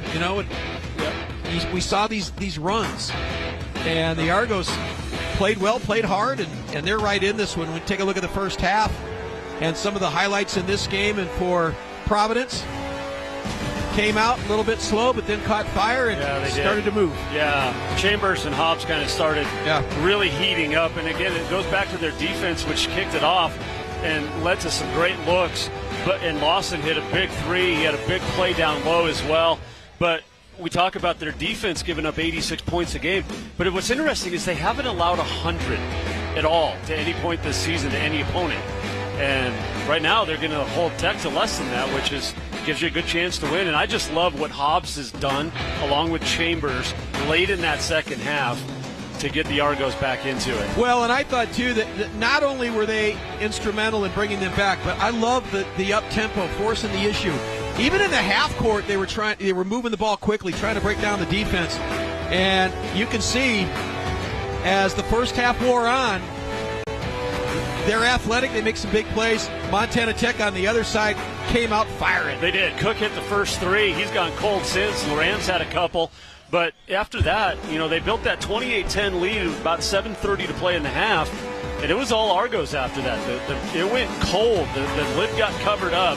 we saw these runs. And the Argos played well, played hard, and they're right in this one. We take a look at the first half and some of the highlights in this game. And for Providence, came out a little bit slow, but then caught fire and started to move. Yeah, Chambers and Hobbs kind of started really heating up. And again, it goes back to their defense, which kicked it off and led to some great looks. And Lawson hit a big three. He had a big play down low as well. But we talk about their defense giving up 86 points a game. But what's interesting is they haven't allowed 100 at all to any point this season to any opponent. And right now they're going to hold Tech to less than that, which gives you a good chance to win. And I just love what Hobbs has done along with Chambers late in that second half to get the Argos back into it. Well, and I thought, too, that not only were they instrumental in bringing them back, but I love the up-tempo, forcing the issue. Even in the half court, they were moving the ball quickly, trying to break down the defense. And you can see, as the first half wore on, they're athletic. They make some big plays. Montana Tech on the other side came out firing. They did. Cook hit the first three. He's gone cold since. Lorenz had a couple. But after that, they built that 28-10 lead with about 7:30 to play in the half, and it was all Argos after that. It went cold. The lid got covered up,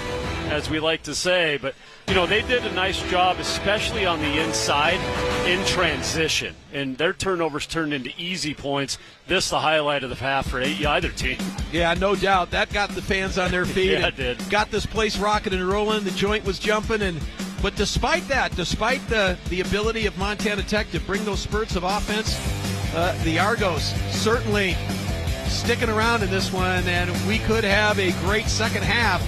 as we like to say. But, they did a nice job, especially on the inside, in transition. And their turnovers turned into easy points. This the highlight of the half for either team. Yeah, no doubt. That got the fans on their feet. Yeah, it did. Got this place rocking and rolling. The joint was jumping. But despite that, despite the ability of Montana Tech to bring those spurts of offense, the Argos certainly sticking around in this one, and we could have a great second half.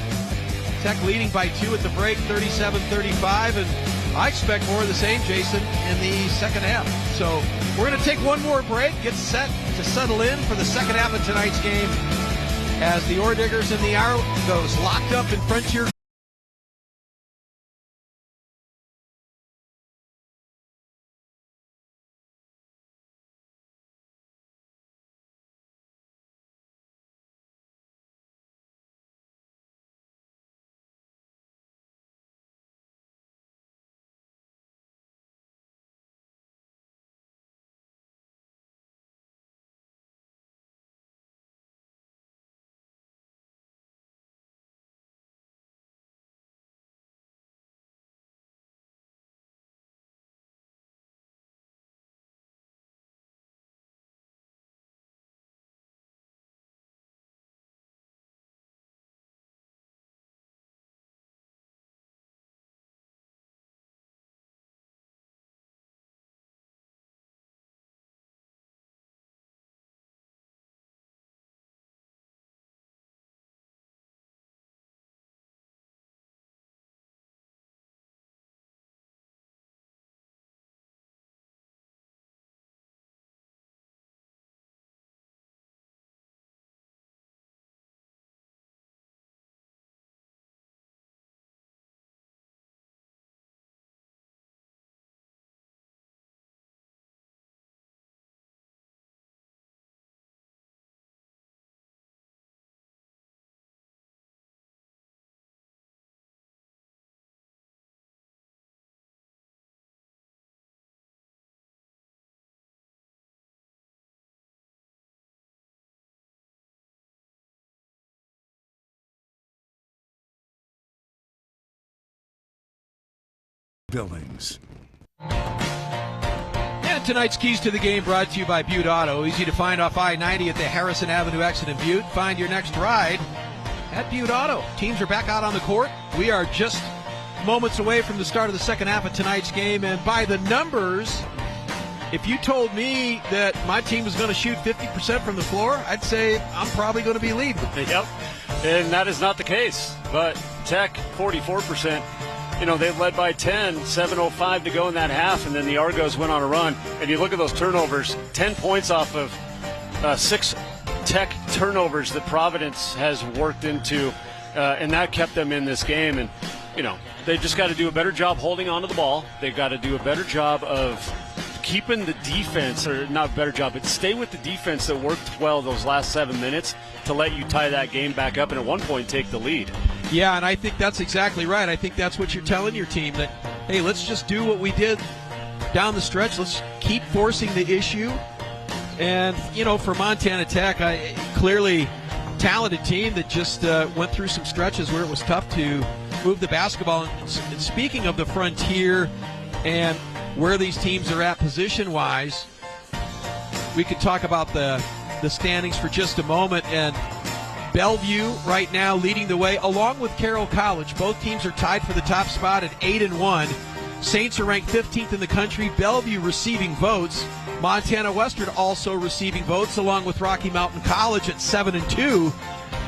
Tech leading by 2 at the break, 37-35, and I expect more of the same, Jason, in the second half. So we're going to take one more break, get set to settle in for the second half of tonight's game as the Ore Diggers and the Argos locked up in Frontier. Billings. And tonight's Keys to the Game brought to you by Butte Auto. Easy to find off I-90 at the Harrison Avenue exit in Butte. Find your next ride at Butte Auto. Teams are back out on the court. We are just moments away from the start of the second half of tonight's game. And by the numbers, if you told me that my team was going to shoot 50% from the floor, I'd say I'm probably going to be leading. Yep, and that is not the case. But Tech, 44%. They've led by 10, 7:05 to go in that half, and then the Argos went on a run. And you look at those turnovers, 10 points off of 6 Tech turnovers that Providence has worked into, and that kept them in this game. And, they've just got to do a better job holding onto the ball. They've got to do a better job of keeping the defense, or not a better job, but stay with the defense that worked well those last 7 minutes to let you tie that game back up and at one point take the lead. Yeah, and I think that's exactly right. I think that's what you're telling your team, that, hey, let's just do what we did down the stretch. Let's keep forcing the issue. And, for Montana Tech, clearly talented team that just went through some stretches where it was tough to move the basketball. And speaking of the Frontier and where these teams are at position-wise, we could talk about the standings for just a moment. And Bellevue right now leading the way, along with Carroll College. Both teams are tied for the top spot at 8-1. Saints are ranked 15th in the country. Bellevue receiving votes. Montana Western also receiving votes, along with Rocky Mountain College at 7-2.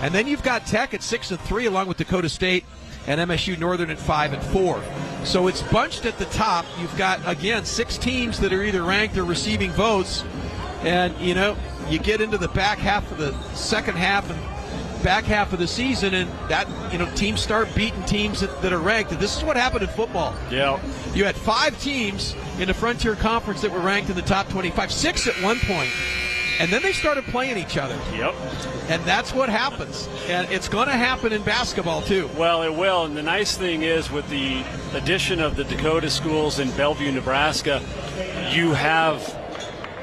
And then you've got Tech at 6-3, along with Dakota State and MSU Northern at 5-4. So it's bunched at the top. You've got, again, 6 teams that are either ranked or receiving votes. And, you get into the back half of the second half and back half of the season, and that, teams start beating teams that are ranked. And this is what happened in football. Yeah. You had 5 teams in the Frontier Conference that were ranked in the top 25, 6 at one point. And then they started playing each other. Yep. And that's what happens. And it's going to happen in basketball, too. Well, it will. And the nice thing is, with the addition of the Dakota schools in Bellevue, Nebraska, you have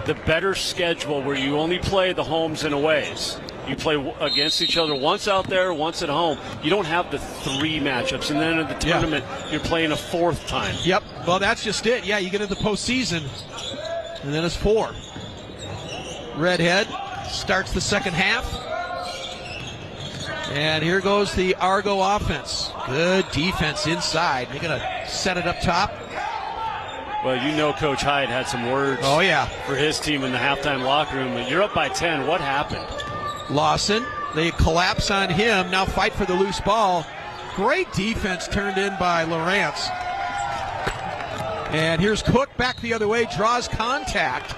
the better schedule where you only play the homes and aways. You play against each other once out there, once at home. You don't have the 3 matchups, and then in the tournament, you're playing a 4th time. Yep. Well, that's just it. Yeah, you get into the postseason, and then it's 4. Redhead starts the second half. And here goes the Argo offense. Good defense inside. They're going to set it up top. Well, you know Coach Hyde had some words for his team in the halftime locker room. You're up by 10. What happened? Lawson, they collapse on him. Now fight for the loose ball. Great defense turned in by Lawrence. And here's Cook back the other way, draws contact.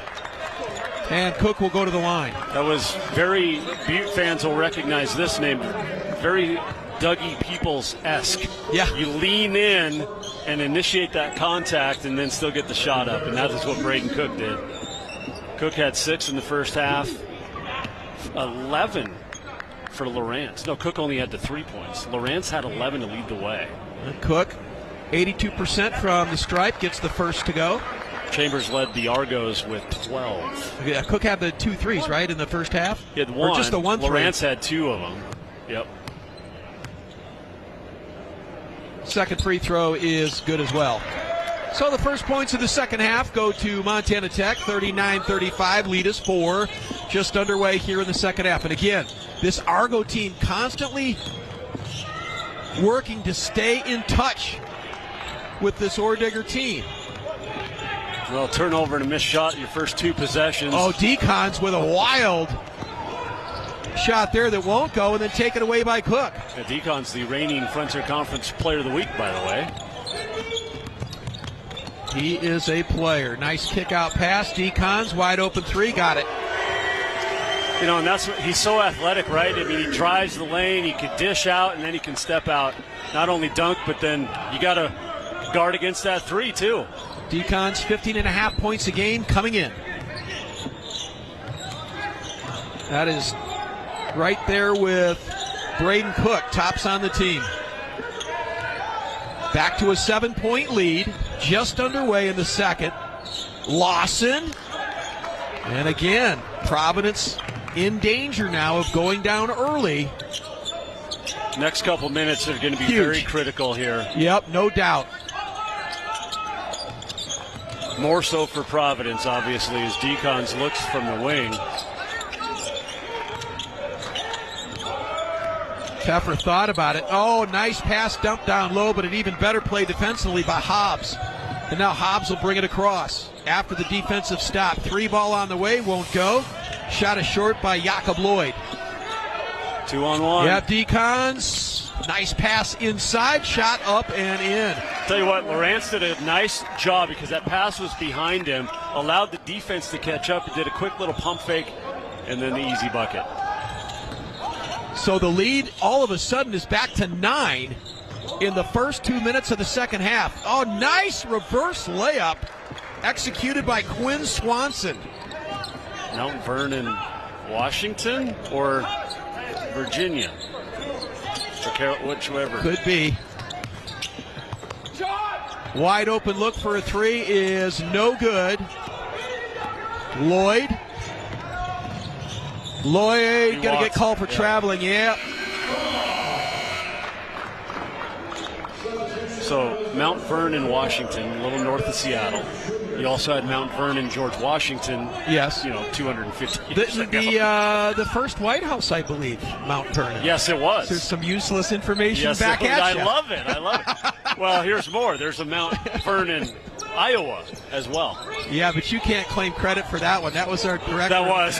And Cook will go to the line. That was very, Butte fans will recognize this name, very Dougie Peoples-esque. Yeah. You lean in and initiate that contact and then still get the shot up, and that is what Braden Cook did. Cook had 6 in the first half, 11 for Lawrence. No, Cook only had the 3 points. Lawrence had 11 to lead the way. And Cook, 82% from the stripe, gets the first to go. Chambers led the Argos with 12. Yeah, Cook had the 2 threes, right, in the first half? He had 1. Or just the 1 3? Lawrence had 2 of them. Yep. Second free throw is good as well. So the first points of the second half go to Montana Tech, 39-35, lead is 4. Just underway here in the second half. And again, this Argo team constantly working to stay in touch with this Ordigger team. Well, turnover and a missed shot your first 2 possessions. Oh, Decons with a wild shot there that won't go, and then taken away by Cook. Yeah, Deacon's the reigning Frontier Conference Player of the Week, by the way. He is a player. Nice kick out pass. Decons, wide open 3, got it. You know, and that's what, he's so athletic, right? I mean, he drives the lane, he can dish out, and then he can step out. Not only dunk, but then you got to guard against that 3, too. Decon's 15.5 points a game coming in. That is right there with Braden Cook, tops on the team. Back to a 7-point lead, just underway in the second. Lawson, and again, Providence in danger now of going down early. Next couple minutes are going to be huge. Very critical here. Yep, no doubt. More so for Providence, obviously, as Decons looks from the wing. Teffer thought about it. Oh, nice pass dumped down low, but an even better play defensively by Hobbs. And now Hobbs will bring it across after the defensive stop. 3 ball on the way, won't go. Shot is short by Jakob Lloyd. 2-on-1. Yeah, Decons. Nice pass inside, shot up and in. Tell you what, Lawrence did a nice job because that pass was behind him, allowed the defense to catch up. He did a quick little pump fake, and then the easy bucket. So the lead all of a sudden is back to 9 in the first 2 minutes of the second half. Oh, nice reverse layup executed by Quinn Swanson. Mount Vernon, Washington, or Virginia? Whichever. Could be. Wide open look for a 3 is no good. Lloyd going to get called for traveling, yeah. So Mount Vernon, Washington, a little north of Seattle. You also had Mount Vernon, George Washington. Yes. 250 years ago. The first White House, I believe, Mount Vernon. Yes, it was. There's some useless information back at you. I love it. Well, here's more. There's a Mount Vernon, Iowa, as well. Yeah, but you can't claim credit for that one. That was our director. That was.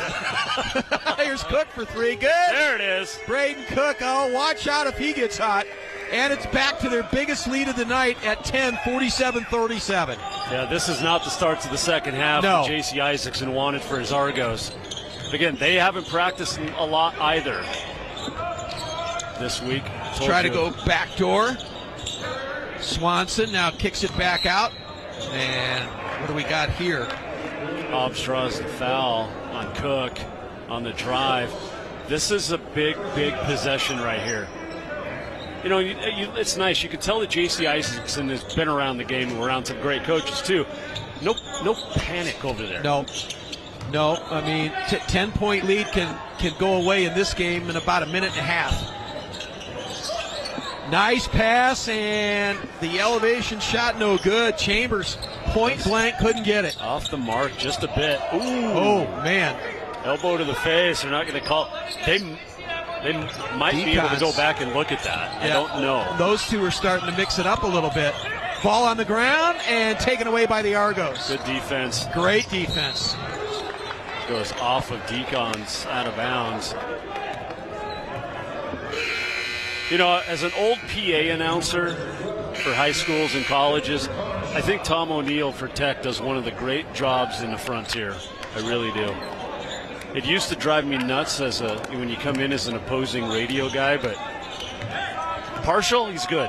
Here's Cook for 3. Good. There it is. Braden Cook. Oh, watch out if he gets hot. And it's back to their biggest lead of the night at 10, 47-37. Yeah, this is not the start to the second half that J.C. Isaacson wanted for his Argos. Again, they haven't practiced a lot either this week. Try to go backdoor. Swanson now kicks it back out. And what do we got here? Hobbs draws the foul on Cook on the drive. This is a big, big possession right here. It's nice. You can tell that J.C. Isaacson has been around the game and around some great coaches, too. No panic over there. No. No, I mean, 10-point lead can go away in this game in about a minute and a half. Nice pass, and the elevation shot no good. Chambers, point blank, couldn't get it. Off the mark just a bit. Ooh. Oh, man. Elbow to the face. They're not going to call. They might be able to go back and look at that. I don't know. Those two are starting to mix it up a little bit. Ball on the ground and taken away by the Argos. Good defense. Great defense. Goes off of Deacon's out of bounds. You know, as an old PA announcer for high schools and colleges, I think Tom O'Neill for Tech does one of the great jobs in the Frontier. I really do. It used to drive me nuts when you come in as an opposing radio guy, but partial, he's good.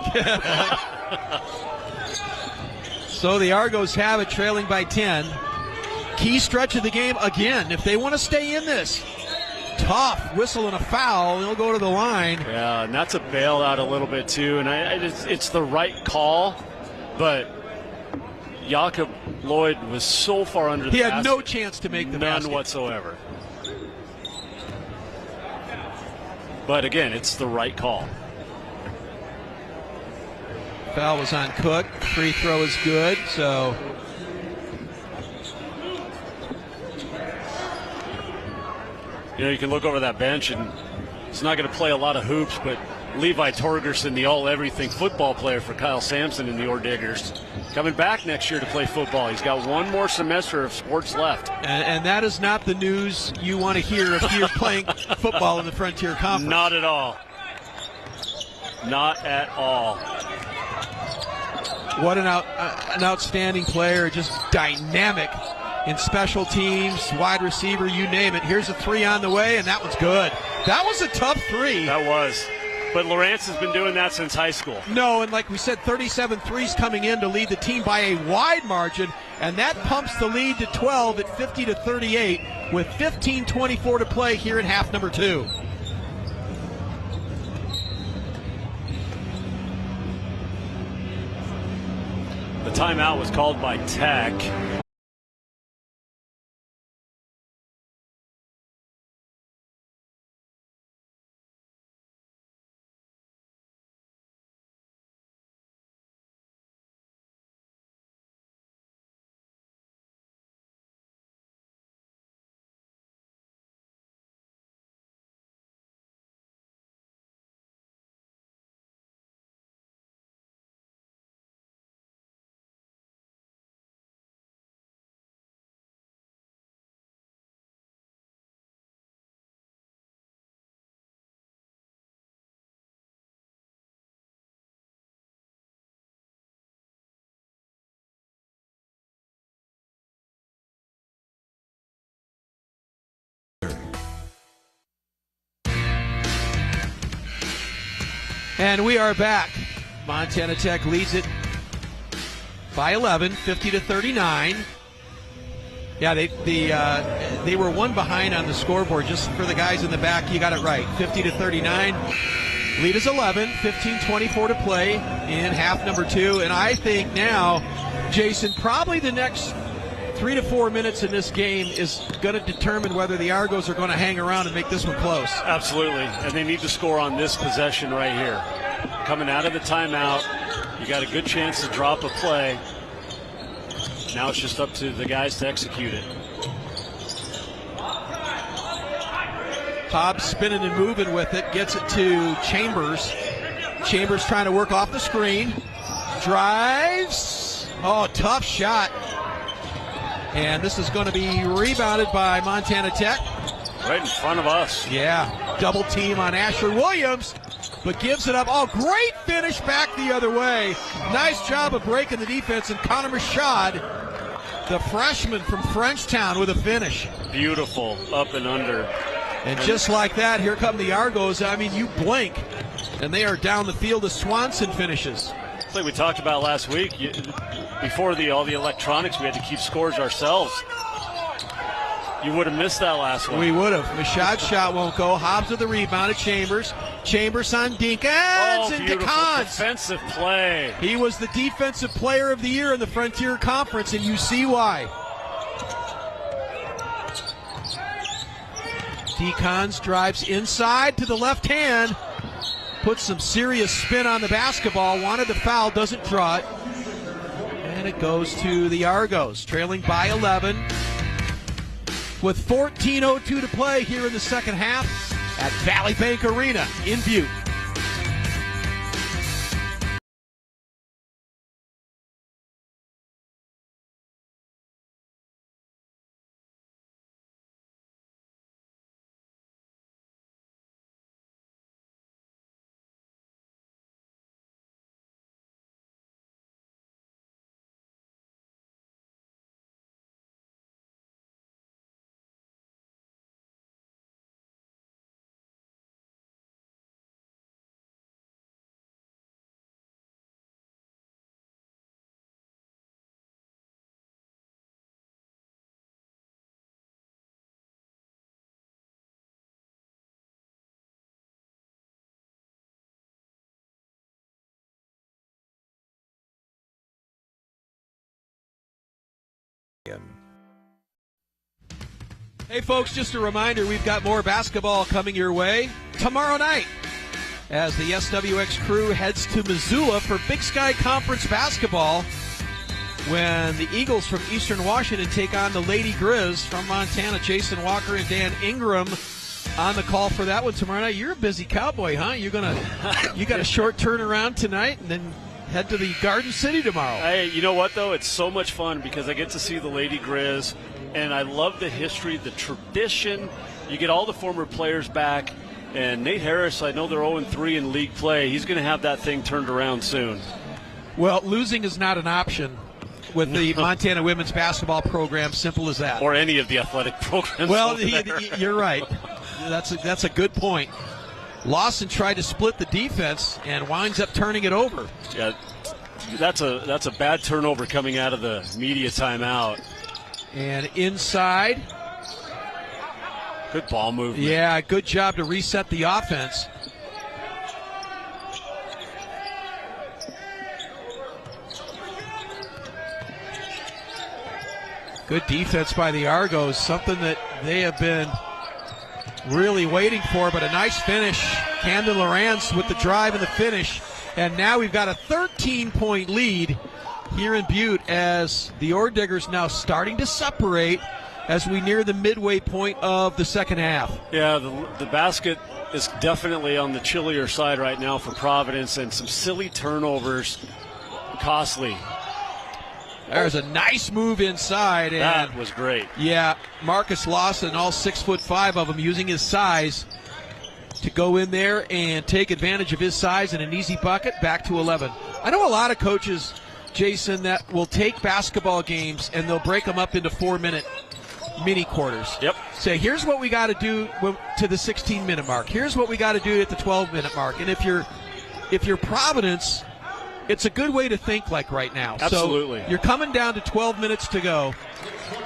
So the Argos have it, trailing by 10. Key stretch of the game again. If they want to stay in this, tough whistle and a foul, they'll go to the line. Yeah, and that's a bailout a little bit too, and it's the right call, but Jakob Lloyd was so far under the basket. He had no chance to make the basket. None whatsoever. But again, it's the right call. Foul was on Cook. Free throw is good, so... You know, you can look over that bench, and he's not going to play a lot of hoops, but Levi Torgerson, the all-everything football player for Kyle Sampson in the Orediggers, coming back next year to play football. He's got one more semester of sports left. And that is not the news you want to hear if you're playing football in the Frontier Conference. Not at all. Not at all. What an outstanding player, just dynamic in special teams, wide receiver, you name it. Here's a three on the way, and that was good. That was a tough three. That was. But Lawrence has been doing that since high school. No, and like we said, 37 threes coming in to lead the team by a wide margin, and that pumps the lead to 12 at 50-38 with 15:24 to play here in half number 2. The timeout was called by Tech. And we are back. Montana Tech leads it by 11, 50-39. Yeah, they were one behind on the scoreboard. Just for the guys in the back, you got it right. 50-39. Lead is 11, 15:24 to play in half number 2. And I think now, Jason, probably the next 3 to 4 minutes in this game is going to determine whether the Argos are going to hang around and make this one close. Absolutely, and they need to score on this possession right here. Coming out of the timeout, you got a good chance to drop a play. Now it's just up to the guys to execute it. Hobbs spinning and moving with it, gets it to Chambers. Chambers trying to work off the screen. Drives. Oh, tough shot. And this is going to be rebounded by Montana Tech. Right in front of us. Yeah, double team on Asher Williams, but gives it up. Oh, great finish back the other way. Nice job of breaking the defense, and Connor Mashad, the freshman from Frenchtown, with a finish. Beautiful, up and under. And just like that, here come the Argos. I mean, you blink, and they are down the field as Swanson finishes. It's like we talked about last week. Before all the electronics, we had to keep scores ourselves. You would have missed that last one. We would have. Mashad's shot won't go. Hobbs with the rebound at Chambers. Chambers on Dinkins, and DeCons. Defensive play. He was the defensive player of the year in the Frontier Conference, and you see why. Decons drives inside to the left hand. Puts some serious spin on the basketball. Wanted the foul, doesn't draw it. And it goes to the Argos, trailing by 11. With 14:02 to play here in the second half at Valley Bank Arena in Butte. Hey folks, just a reminder, we've got more basketball coming your way tomorrow night as the SWX crew heads to Missoula for Big Sky Conference basketball when the Eagles from Eastern Washington take on the Lady Grizz from Montana. Jason Walker and Dan Ingram on the call for that one tomorrow night. You're a busy Cowboy, huh? You got a short turnaround tonight and then head to the Garden City tomorrow. Hey, you know what, though? It's so much fun because I get to see the Lady Grizz, and I love the history, the tradition. You get all the former players back, and Nate Harris, I know they're 0-3 in league play. He's going to have that thing turned around soon. Well, losing is not an option with the Montana women's basketball program, simple as that. Or any of the athletic programs. Well, you're right. That's a good point. Lawson tried to split the defense and winds up turning it over. Yeah, that's a bad turnover coming out of the media timeout. And inside. Good ball movement. Yeah, good job to reset the offense. Good defense by the Argos, something that they have been really waiting for, but a nice finish. Camden Lawrence with the drive and the finish. And now we've got a 13-point lead here in Butte as the Ore Diggers now starting to separate as we near the midway point of the second half. Yeah, the basket is definitely on the chillier side right now for Providence, and some silly turnovers, costly. There's a nice move inside. And that was great. Yeah, Marcus Lawson, all 6'5" of him, using his size to go in there and take advantage of his size and an easy bucket, back to 11. I know a lot of coaches, Jason, that will take basketball games and they'll break them up into 4-minute mini quarters. Yep. Say, here's what we got to do to the 16-minute mark. Here's what we got to do at the 12-minute mark. And if you're Providence, it's a good way to think like right now. Absolutely. So you're coming down to 12 minutes to go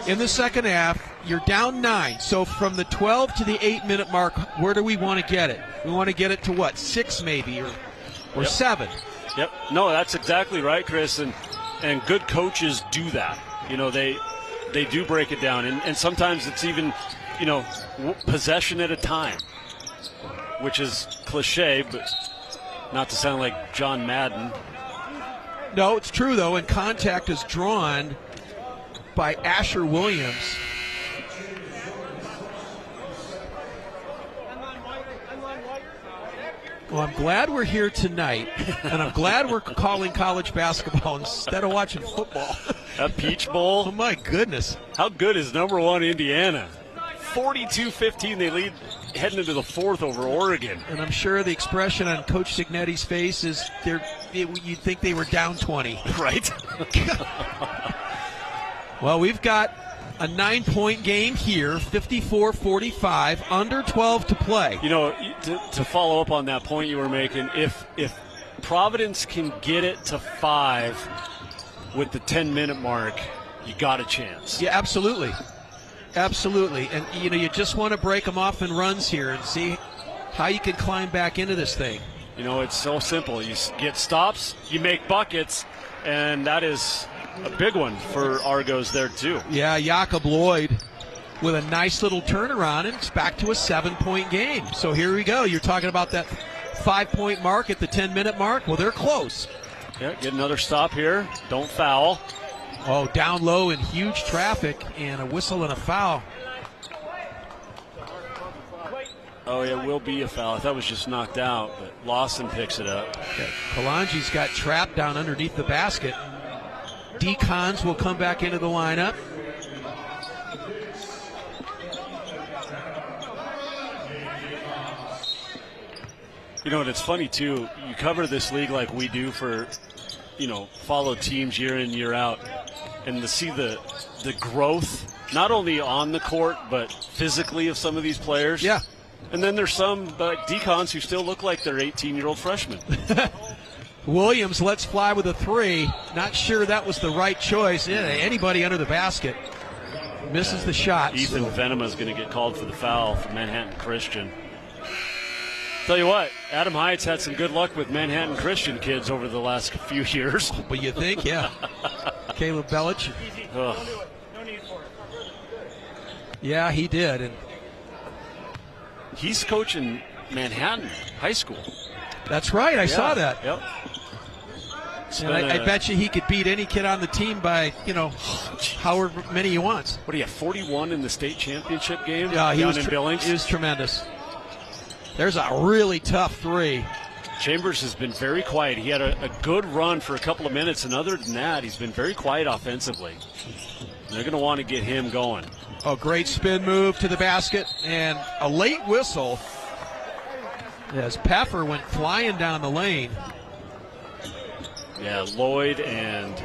in the second half. You're down 9. So from the 12 to the 8-minute mark, where do we want to get it? We want to get it to what, 6 maybe or 7? Yep. No, that's exactly right, Chris. And good coaches do that. You know, they do break it down. And sometimes it's even, possession at a time, which is cliche, but not to sound like John Madden. No, it's true, though, and contact is drawn by Asher Williams. Well, I'm glad we're here tonight, and I'm glad we're calling college basketball instead of watching football. That Peach Bowl? Oh, my goodness. How good is number 1 Indiana? 42-15, they lead heading into the fourth over Oregon. And I'm sure the expression on Coach Signetti's face is you'd think they were down 20. Right. Well, we've got a 9-point game here, 54-45, under 12 to play. To follow up on that point you were making, if Providence can get it to 5 with the 10-minute mark, you got a chance. Yeah, absolutely. Absolutely. And, you just want to break them off in runs here and see how you can climb back into this thing. It's so simple. You get stops, you make buckets, and that is a big one for Argos there, too. Yeah, Jacob Lloyd with a nice little turnaround, and it's back to a 7-point game. So here we go. You're talking about that 5-point mark at the 10-minute mark. Well, they're close. Yeah, get another stop here. Don't foul. Oh, down low in huge traffic, and a whistle and a foul. Oh, yeah, it will be a foul. I thought it was just knocked out, but Lawson picks it up. Okay. Kalanji's got trapped down underneath the basket. Decons will come back into the lineup. You know, and it's funny, too. You cover this league like we do for, follow teams year in, year out. And to see the growth, not only on the court, but physically of some of these players. Yeah. And then there's some decons who still look like they're 18-year-old freshmen. Williams lets fly with a 3. Not sure that was the right choice. Yeah, anybody under the basket misses the shot. Ethan Venema is going to get called for the foul for Manhattan Christian. Tell you what, Adam Hyatt's had some good luck with Manhattan Christian kids over the last few years. But you think, yeah. Caleb Belich. Yeah, he did. And he's coaching Manhattan High School. That's right. I saw that. Yep. And I bet you he could beat any kid on the team by, however many he wants. What do you have, 41 in the state championship game? Yeah, he was in Billings? He was tremendous. There's a really tough 3. Chambers has been very quiet. He had a good run for a couple of minutes, and other than that, he's been very quiet offensively. And they're going to want to get him going. Oh, great spin move to the basket, and a late whistle as Peffer went flying down the lane. Yeah, Lloyd and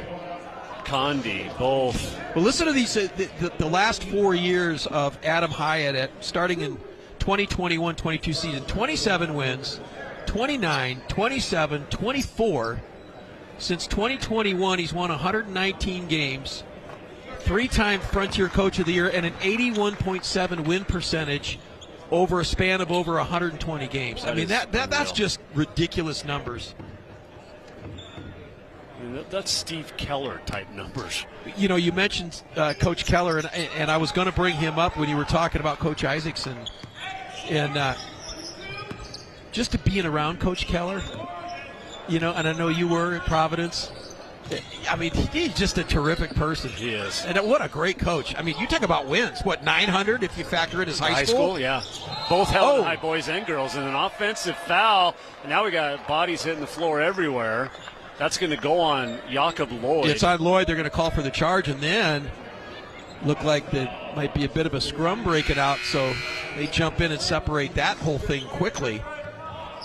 Condi both. Well, listen to these. The last 4 years of Adam Hyatt starting in 2021-22 season. 27 wins, 29, 27, 24. Since 2021, he's won 119 games. 3-time Frontier Coach of the Year, and an 81.7 win percentage over a span of over 120 games. That's just ridiculous numbers. That's Steve Keller type numbers. You mentioned Coach Keller, and I was going to bring him up when you were talking about Coach Isaacson. And just to being around Coach Keller, and I know you were at Providence. He's just a terrific person. He is. And what a great coach. You talk about wins. 900 if you factor in his high school? Yeah. Both held high boys and girls. And an offensive foul. And now we got bodies hitting the floor everywhere. That's going to go on Jacob Lloyd. It's on Lloyd. They're going to call for the charge. And then look like there might be a bit of a scrum breaking out. So they jump in and separate that whole thing quickly.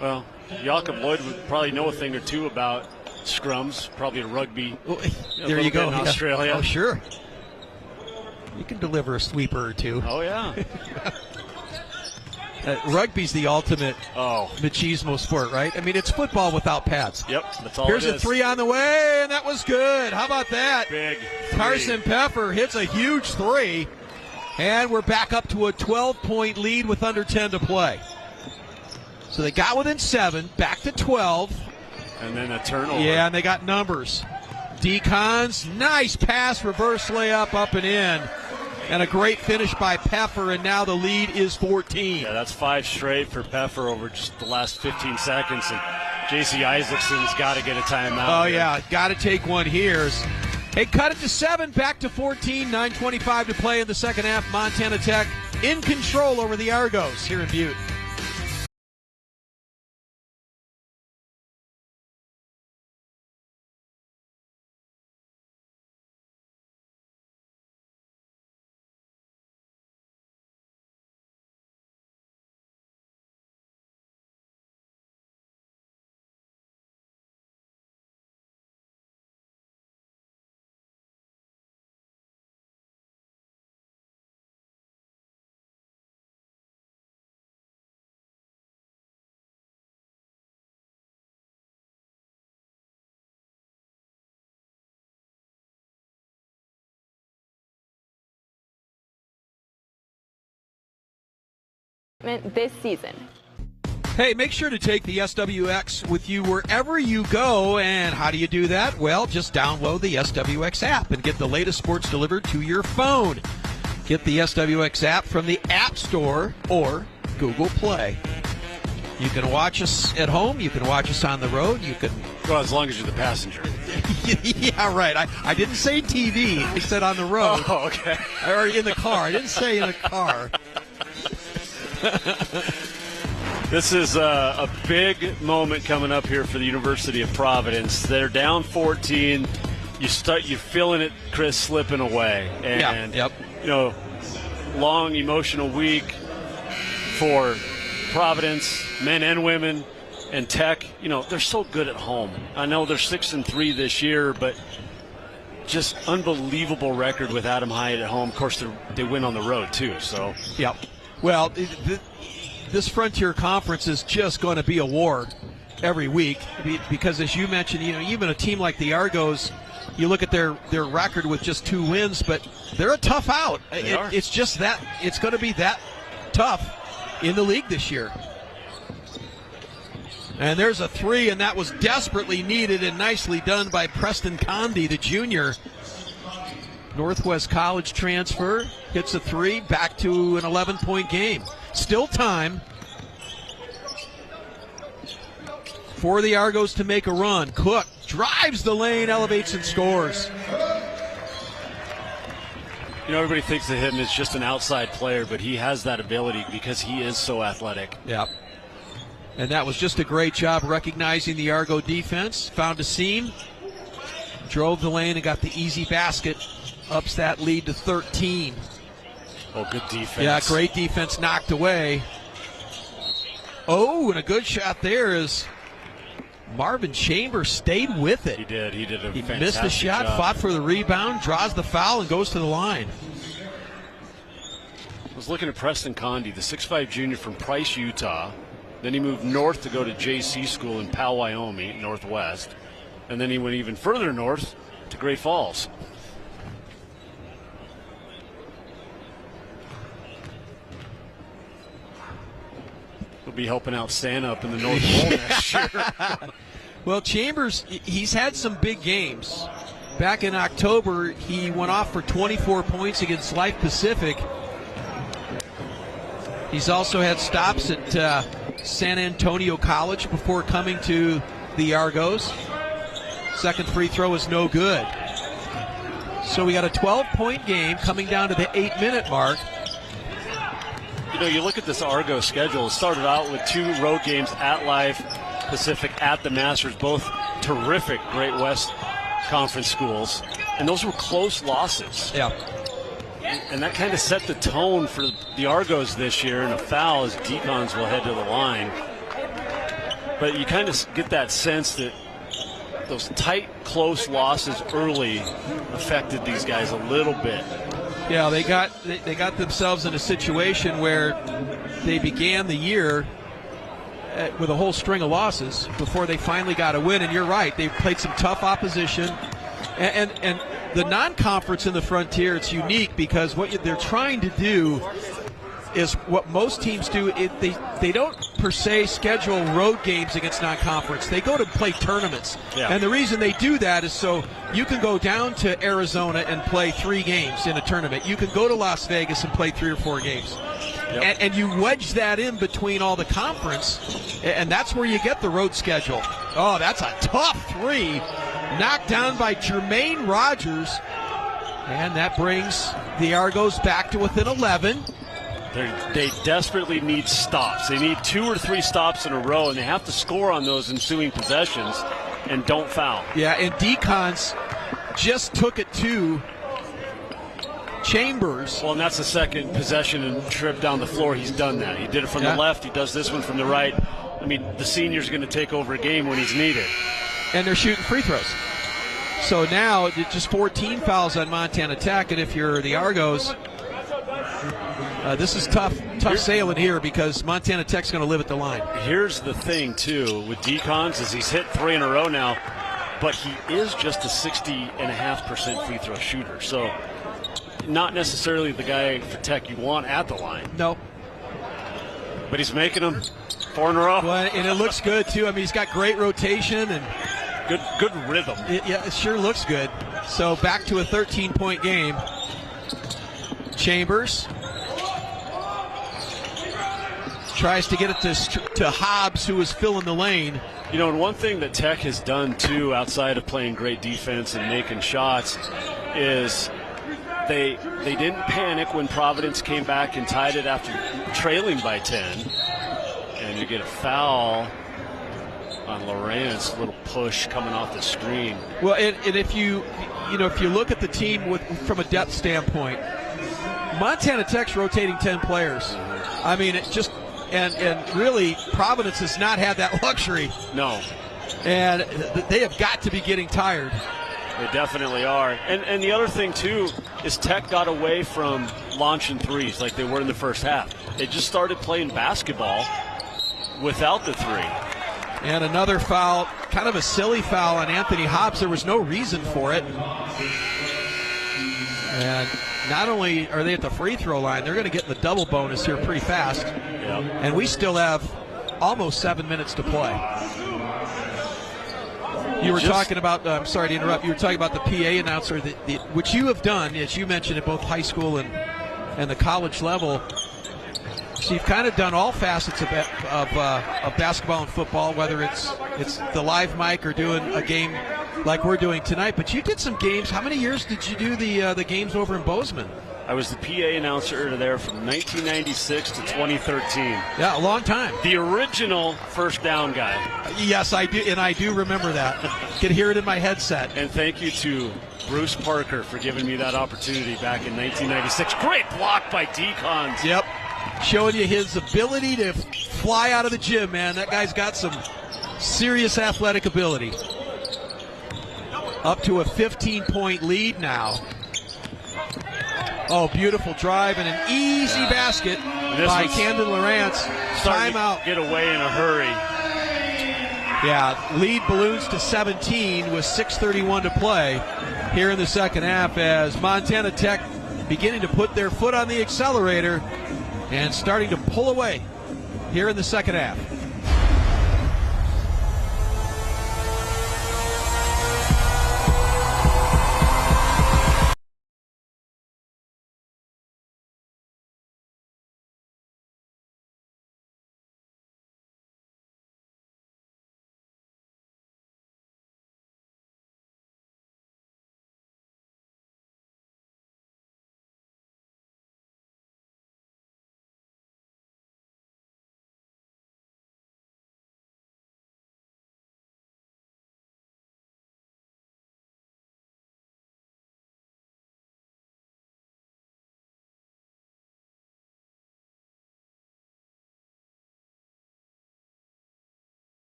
Well, Jacob Lloyd would probably know a thing or two about scrums, probably a rugby. Well, there you go. In Australia. Oh, sure. You can deliver a sweeper or two. Oh, yeah. Rugby's the ultimate machismo sport, right? It's football without pads. Yep, that's all Here's it is. a 3 on the way, and that was good. How about that? Big 3. Carson Peffer hits a huge 3, and we're back up to a 12-point lead with under 10 to play. So they got within 7, back to 12. And then a turnover. Yeah, and they got numbers. Decons, nice pass, reverse layup, up and in. And a great finish by Peffer, and now the lead is 14. Yeah, that's 5 straight for Peffer over just the last 15 seconds. And J.C. Isaacson's got to get a timeout. Oh, yeah, got to take one here. Hey, cut it to 7, back to 14, 9:25 to play in the second half. Montana Tech in control over the Argos here in Butte. This season. Hey, make sure to take the SWX with you wherever you go. And how do you do that? Well, just download the SWX app and get the latest sports delivered to your phone. Get the SWX app from the App Store or Google Play. You can watch us at home. You can watch us on the road. You can. Well, as long as you're the passenger. Yeah, right. I didn't say TV. I said on the road. Oh, okay. Or in the car. I didn't say in the car. This is a big moment coming up here for the University of Providence. They're down 14. You're feeling it, Chris, slipping away. And, yep. You know, long, emotional week for Providence, men and women, and Tech. You know, they're so good at home. I know they're 6-3 this year, but just unbelievable record with Adam Hyatt at home. Of course, they win on the road, too. So, yep. Well, this Frontier Conference is just going to be a war every week because, as you mentioned, you know, even a team like the Argos, you look at their record with just 2 wins, but they're a tough out. It's just that it's going to be that tough in the league this year. And there's a 3, and that was desperately needed and nicely done by Preston Condi, the junior. Northwest College transfer, hits a 3, back to an 11-point game. Still time for the Argos to make a run. Cook drives the lane, elevates and scores. You know, everybody thinks of him as just an outside player, but he has that ability because he is so athletic. Yep. And that was just a great job recognizing the Argo defense. Found a seam, drove the lane, and got the easy basket. Ups that lead to 13. Oh, good defense. Yeah, great defense, knocked away. Oh, and a good shot there is Marvin Chambers stayed with it. He did a fantastic job. He missed the shot, fought for the rebound, draws the foul, and goes to the line. I was looking at Preston Condi, the 6'5 junior from Price, Utah. Then he moved north to go to JC school in Powell, Wyoming, northwest. And then he went even further north to Great Falls. He'll be helping out Santa up in the North Pole next year. Well, Chambers, he's had some big games. Back in October, he went off for 24 points against Life Pacific. He's also had stops at San Antonio College before coming to the Argos. Second free throw is no good. So we got a 12-point game coming down to the 8-minute mark. You know, you look at this Argo schedule. It started out with 2 road games at Life Pacific, at the Masters, both terrific Great West Conference schools. And those were close losses. Yeah. And that kind of set the tone for the Argos this year, and a foul as Decons will head to the line. But you kind of get that sense that those tight, close losses early affected these guys a little bit. Yeah, they got themselves in a situation where they began the year with a whole string of losses before they finally got a win. And you're right, they've played some tough opposition. And the non-conference in the Frontier, it's unique because what they're trying to do is what most teams do. They don't per se schedule road games against non-conference. They go to play tournaments. Yeah. And the reason they do that is so you can go down to Arizona and play 3 games in a tournament. You can go to Las Vegas and play 3 or 4 games. Yep. And you wedge that in between all the conference, and that's where you get the road schedule. Oh, that's a tough 3. Knocked down by Jermaine Rogers. And that brings the Argos back to within 11. They desperately need stops. They need 2 or 3 stops in a row, and they have to score on those ensuing possessions and don't foul. Yeah, and Decons just took it to Chambers. Well, and that's the second possession and trip down the floor. He's done that. He did it from the left. He does this one from the right. I mean, the senior's going to take over a game when he's needed. And they're shooting free throws. So now just 14 fouls on Montana Tech, and if you're the Argos, this is tough sailing here because Montana Tech's going to live at the line. Here's the thing, too, with Decons is he's hit 3 in a row now, but he is just a 60.5% free throw shooter. So not necessarily the guy for Tech you want at the line. No. But he's making them 4 in a row. Well, and it looks good, too. I mean, he's got great rotation and good rhythm. It sure looks good. So back to a 13-point game. Chambers tries to get it to Hobbs, who is filling the lane. You know, and one thing that Tech has done, too, outside of playing great defense and making shots, is they didn't panic when Providence came back and tied it after trailing by 10. And you get a foul on Lawrence, a little push coming off the screen. Well, and if you look at the team from a depth standpoint, Montana Tech's rotating 10 players. I mean, it just and really Providence has not had that luxury. No. And they have got to be getting tired. They definitely are. And the other thing, too, is Tech got away from launching threes like they were in the first half. They just started playing basketball without the three. And another foul, kind of a silly foul on Anthony Hobbs. There was no reason for it. And not only are they at the free throw line, they're going to get the double bonus here pretty fast. Yep. And we still have almost 7 minutes to play. You were talking about, I'm sorry to interrupt, you were talking about the PA announcer, which you have done, as you mentioned, at both high school and the college level. So you've kind of done all facets of basketball and football, whether it's the live mic or doing a game like we're doing tonight. But you did some games. How many years did you do the games over in Bozeman? I was the PA announcer there from 1996 to 2013. Yeah, a long time. The original first down guy. Yes, I do, and I do remember that. Could hear it in my headset. And thank you to Bruce Parker for giving me that opportunity back in 1996. Great block by Decons. Yep. Showing you his ability to fly out of the gym, man. That guy's got some serious athletic ability. Up to a 15-point lead now. Oh, beautiful drive and an easy basket by Camden Lawrence. Timeout. Get away in a hurry. Yeah, lead balloons to 17 with 6:31 to play here in the second half as Montana Tech beginning to put their foot on the accelerator and starting to pull away here in the second half.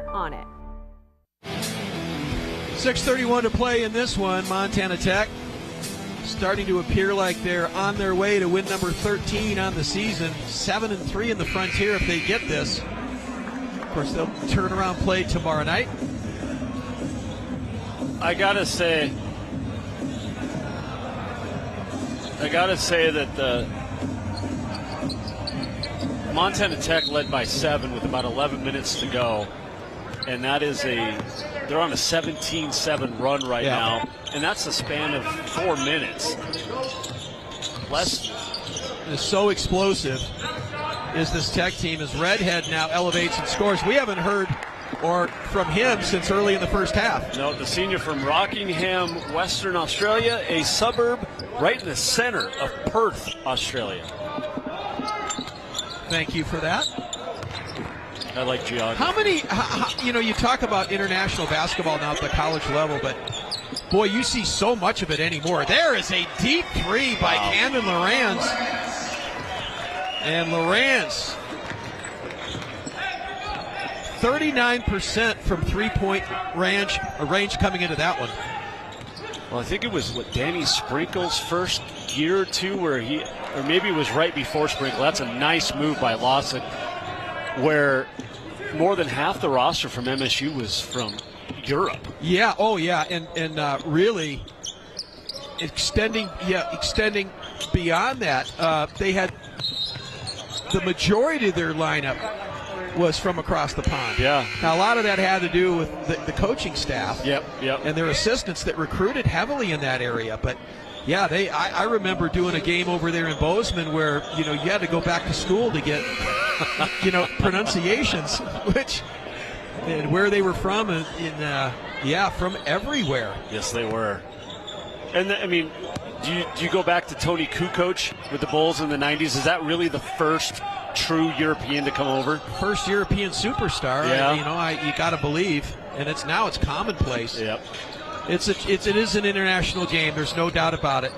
On it. 6:31 to play in this one. Montana Tech starting to appear like they're on their way to win number 13 on the season. 7-3 in the Frontier if they get this. Of course, they'll turn around play tomorrow night. I gotta say that the Montana Tech led by 7 with about 11 minutes to go. And that is they're on a 17-7 run right now. And that's a span of 4 minutes. Less. Is so explosive is this Tech team as Redhead now elevates and scores. We haven't heard from him since early in the first half. No, the senior from Rockingham, Western Australia, a suburb right in the center of Perth, Australia. Thank you for that. I like geography. How many, you talk about international basketball now at the college level, but boy, you see so much of it anymore. There is a deep three by Camden Lawrence. And Lawrence, 39% from three-point range coming into that one. Well, I think it was Danny Sprinkle's first year or two or maybe it was right before Sprinkle. That's a nice move by Lawson, where more than half the roster from MSU was from Europe. Yeah, and really extending beyond that. They had the majority of their lineup was from across the pond. Yeah. Now, a lot of that had to do with the coaching staff. Yep. And their assistants that recruited heavily in that area. But, yeah, I remember doing a game over there in Bozeman where, you had to go back to school to get, pronunciations, and where they were from, from everywhere. Yes, they were. And, do you go back to Tony Kukoc with the Bulls in the 90s? Is that really the first true European to come over? First European superstar. Yeah. You got to believe, and it's commonplace. Yep. It is an international game. There's no doubt about it.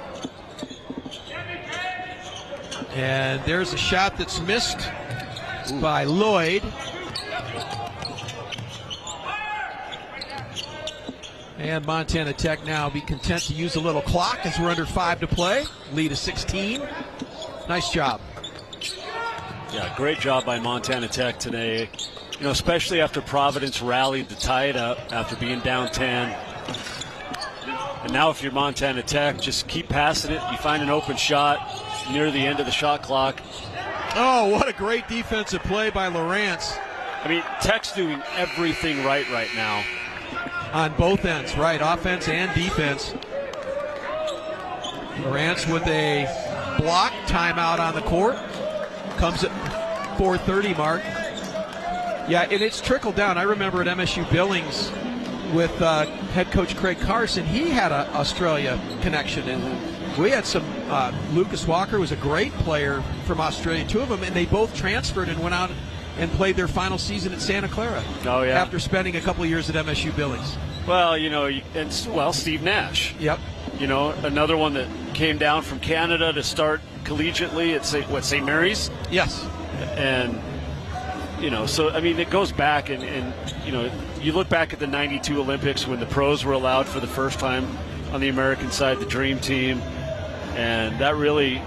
And there's a shot that's missed by Lloyd. And Montana Tech now be content to use a little clock as we're under 5 to play. Lead is 16. Nice job. Yeah, great job by Montana Tech today. Especially after Providence rallied to tie it up after being down 10. And now if you're Montana Tech, just keep passing it. You find an open shot near the end of the shot clock. Oh, what a great defensive play by Lawrence. Tech's doing everything right now. On both ends, right, offense and defense. Lawrence with a block, timeout on the court. Comes at 4:30 mark. Yeah, and it's trickled down. I remember at MSU Billings with head coach Craig Carson, he had an Australia connection. And we had some, Lucas Walker was a great player from Australia, two of them, and they both transferred and went out and played their final season at Santa Clara. Oh, yeah. After spending a couple of years at MSU Billings. Well, Steve Nash. Yep. Another one that came down from Canada to start collegiately at St. Mary's? Yes. And, it goes back and you look back at the 92 Olympics when the pros were allowed for the first time on the American side, the Dream Team. And that really,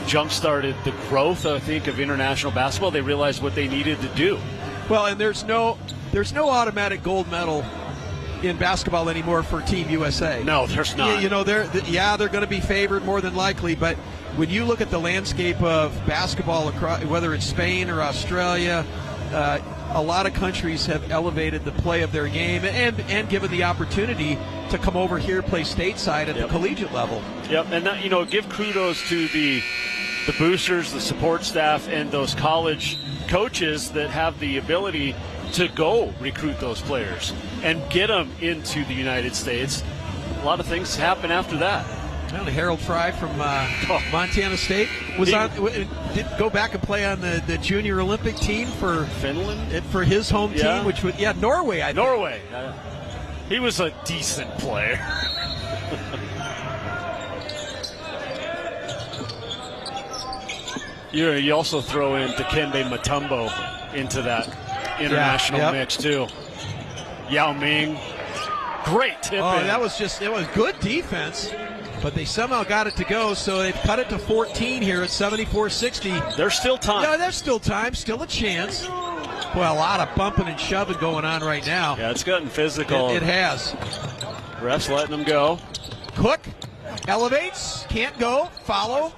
jump-started the growth, I think, of international basketball. They realized what they needed to do. Well, and there's no automatic gold medal in basketball anymore for Team USA. No, there's not. They're going to be favored more than likely, but when you look at the landscape of basketball across, whether it's Spain or Australia, a lot of countries have elevated the play of their game and given the opportunity to come over here play stateside at the collegiate level. Yep, and give kudos to the boosters, the support staff, and those college coaches that have the ability to go recruit those players and get them into the United States. A lot of things happen after that. Well, Harold Fry from Montana State did go back and play on the junior Olympic team for Finland, for his home team, which was Norway. I think. Norway. He was a decent player. You also throw in Dikembe Mutombo into that international mix too. Yao Ming, great tip. Oh, it was good defense, but they somehow got it to go, so they've cut it to 14 here at 74-60. There's still time. Yeah, there's still time, still a chance. Well, a lot of bumping and shoving going on right now. Yeah, it's gotten physical. It has. Refs letting them go. Cook elevates, can't go, follow,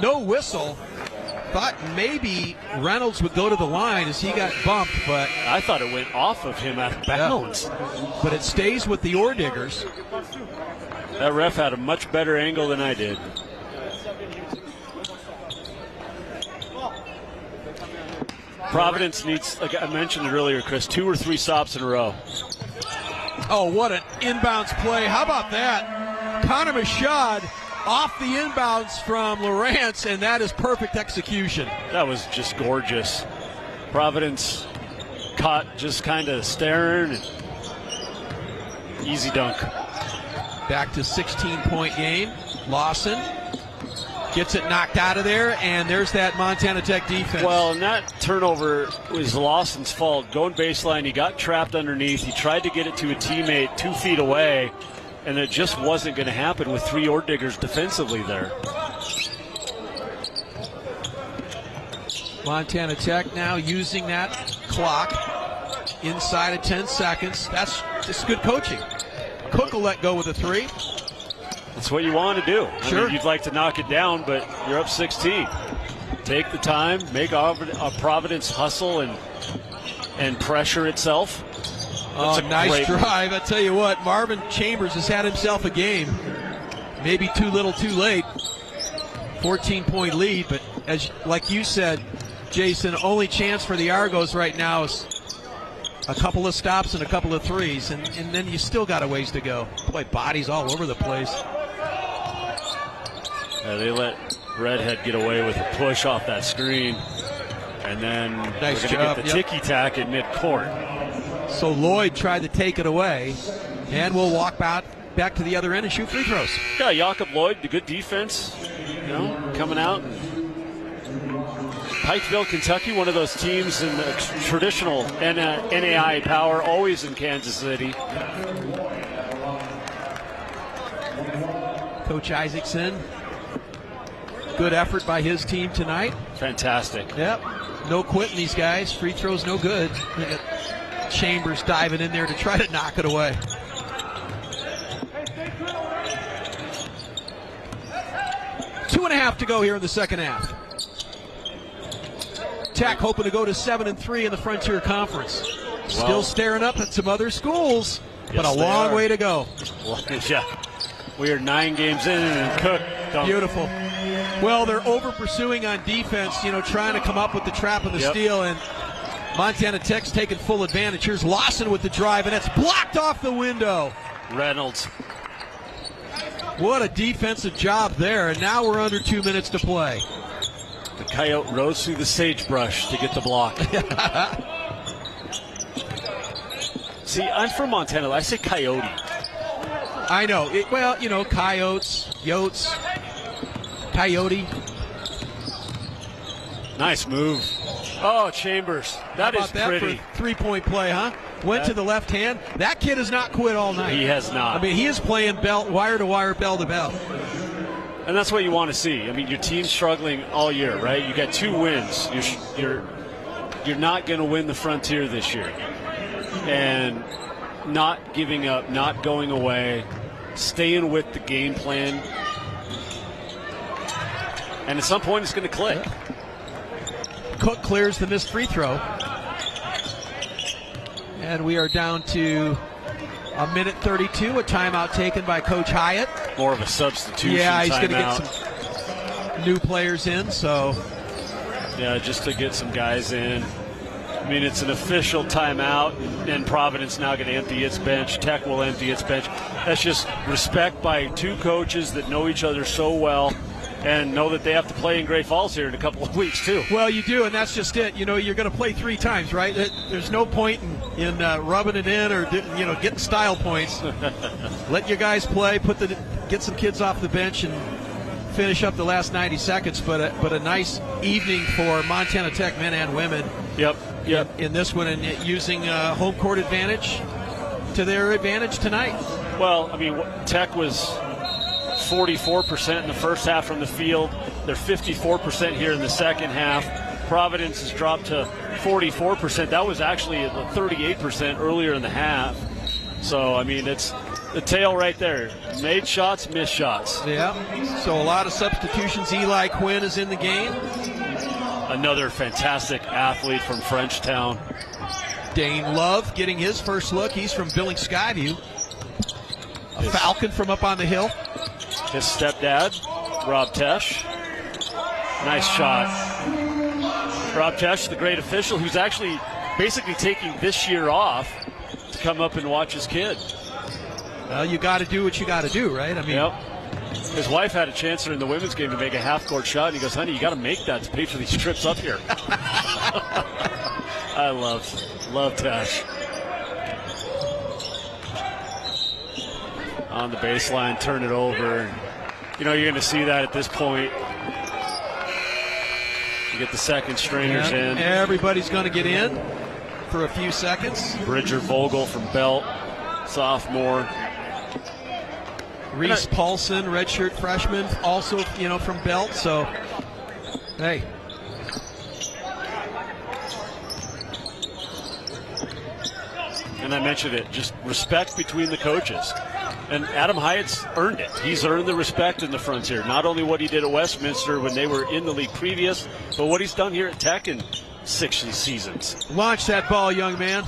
no whistle. Thought maybe Reynolds would go to the line as he got bumped, but I thought it went off of him out of bounds. Yeah. But it stays with the Ore Diggers. That ref had a much better angle than I did. Providence needs, like I mentioned it earlier, Chris, 2 or 3 stops in a row. Oh, what an inbounds play. How about that? Connor Mashad off the inbounds from Lawrence, and that is perfect execution. That was just gorgeous. Providence caught just kind of staring. And easy dunk. Back to 16-point game. Lawson gets it knocked out of there, and there's that Montana Tech defense. Well, and that turnover was Lawson's fault. Going baseline, he got trapped underneath. He tried to get it to a teammate 2 feet away, and it just wasn't going to happen with 3 Ore Diggers defensively there. Montana Tech now using that clock inside of 10 seconds. That's just good coaching. Cook will let go with a 3. That's what you want to do. Sure. I mean, you'd like to knock it down, but you're up 16. take the time, make Providence hustle and pressure itself. Oh, nice drive. I tell you what, Marvin Chambers has had himself a game. Maybe too little, too late. 14-point lead, but like you said, Jason, only chance for the Argos right now is a couple of stops and a couple of threes, and then you still got a ways to go. Boy, bodies all over the place. They let Redhead get away with a push off that screen, and then nice we're going to get the ticky-tack at midcourt. So Lloyd tried to take it away, and we'll walk back to the other end and shoot free throws. Yeah, Jakob Lloyd, the good defense, coming out. Pikeville, Kentucky, one of those teams in the traditional NAI power, always in Kansas City. Coach Isaacson, good effort by his team tonight. Fantastic. Yep, no quitting these guys. Free throws no good. Chambers diving in there to try to knock it away. Two and a half to go here in the second half. Tech hoping to go to 7-3 in the Frontier Conference. Still staring up at some other schools, but a long way to go. Yeah, we are 9 games in and Cook. Beautiful. Well, they're over pursuing on defense, trying to come up with the trap and the steal, and Montana Tech's taking full advantage. Here's Lawson with the drive, and it's blocked off the window. Reynolds. What a defensive job there, and now we're under 2 minutes to play. The Coyote rose through the sagebrush to get the block. See, I'm from Montana. I say Coyote. I know. Coyotes, Yotes, Coyote. Nice move. Oh, Chambers. That is pretty. For three-point play, huh? Went to the left hand. That kid has not quit all night. He has not. I mean, he is playing wire to wire, bell to bell. And that's what you want to see. I mean, your team's struggling all year, right? You got 2 wins. You're not going to win the Frontier this year. And not giving up, not going away, staying with the game plan. And at some point, it's going to click. Cook clears the missed free throw. And we are down to a minute 32, a timeout taken by Coach Hyatt. More of a substitution. Yeah, he's going to get some new players in, so. Yeah, just to get some guys in. I mean, it's an official timeout, and Providence now going to empty its bench. Tech will empty its bench. That's just respect by 2 coaches that know each other so well and know that they have to play in Great Falls here in a couple of weeks, too. Well, you do, and that's just it. You're going to play 3 times, right? There's no point in rubbing it in or, getting style points. Let your guys play, get some kids off the bench and finish up the last 90 seconds. But a nice evening for Montana Tech men and women. Yep. In this one, and using home court advantage to their advantage tonight. Well, I mean, Tech was 44% in the first half from the field. They're 54% here in the second half. Providence has dropped to 44%. That was actually 38% earlier in the half. So, I mean, it's the tail right there. Made shots, missed shots. Yeah. So a lot of substitutions. Eli Quinn is in the game. Another fantastic athlete from Frenchtown. Dane Love getting his first look. He's from Billings Skyview. A Falcon from up on the hill. His stepdad, Rob Tesh. Nice shot. Rob Tesh, the great official, who's actually basically taking this year off to come up and watch his kid. Well, you got to do what you got to do, right? I mean, yep. His wife had a chance in the women's game to make a half-court shot, and he goes, honey, you got to make that to pay for these trips up here. I love Tesh. On the baseline, turn it over. You're going to see that at this point. You get the second stringers in. Everybody's going to get in for a few seconds. Bridger Vogel from Belt, sophomore. Reese Paulson, redshirt freshman, also, from Belt. So, hey. And I mentioned it, just respect between the coaches. And Adam Hyatt's earned it. He's earned the respect in the Frontier. Not only what he did at Westminster when they were in the league previous, but what he's done here at Tech in 6 seasons. Launch that ball, young man.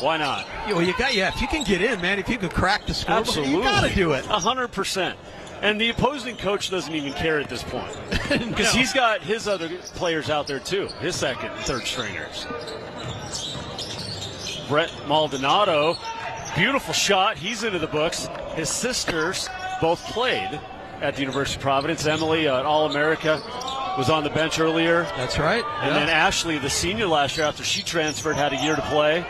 Why not? Well, if you can get in, man, if you can crack the scoreboard, absolutely, you got to do it. 100%. And the opposing coach doesn't even care at this point because he's got his other players out there too, his second, third stringers. Brett Maldonado, beautiful shot. He's into the books. His sisters both played at the University of Providence. Emily, an All-America, was on the bench earlier. That's right. And then Ashley, the senior last year after she transferred, had a year to play.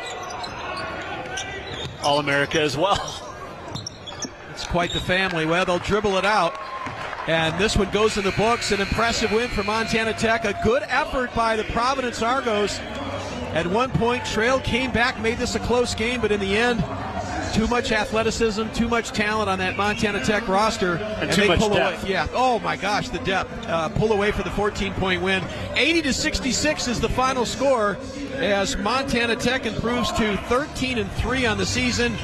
All-America as well. It's quite the family. Well, they'll dribble it out. And this one goes in the books. An impressive win for Montana Tech. A good effort by the Providence Argos. At one point, Trail came back, made this a close game, but in the end, too much athleticism, too much talent on that Montana Tech roster. And too much depth. Away. Yeah. Oh, my gosh, the depth. Pull away for the 14-point win. 80-66 is the final score as Montana Tech improves to 13-3 on the season.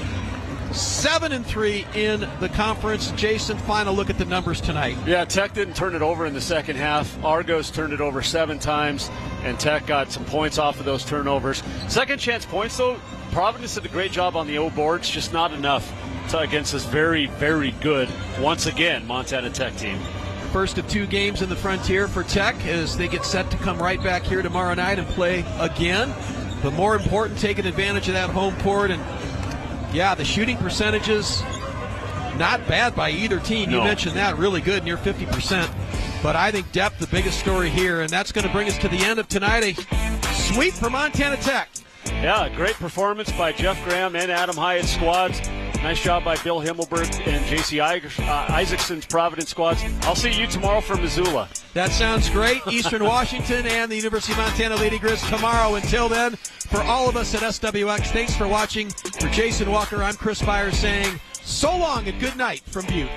7-3 in the conference. Jason, final look at the numbers tonight. Yeah, Tech didn't turn it over in the second half. Argos turned it over 7 times, and Tech got some points off of those turnovers. Second chance points, though, Providence did a great job on the O boards, just not enough against this very, very good, once again, Montana Tech team. First of 2 games in the Frontier for Tech as they get set to come right back here tomorrow night and play again. But more important, taking advantage of that home court. And yeah, the shooting percentages, not bad by either team. You mentioned that, really good, near 50%. But I think depth, the biggest story here, and that's going to bring us to the end of tonight. A sweep for Montana Tech. Yeah, great performance by Jeff Graham and Adam Hyatt's squads. Nice job by Bill Himmelberg and J.C. Isaacson's Providence squads. I'll see you tomorrow from Missoula. That sounds great. Eastern Washington and the University of Montana Lady Grizz tomorrow. Until then, for all of us at SWX, thanks for watching. For Jason Walker, I'm Chris Byers saying so long and good night from Butte.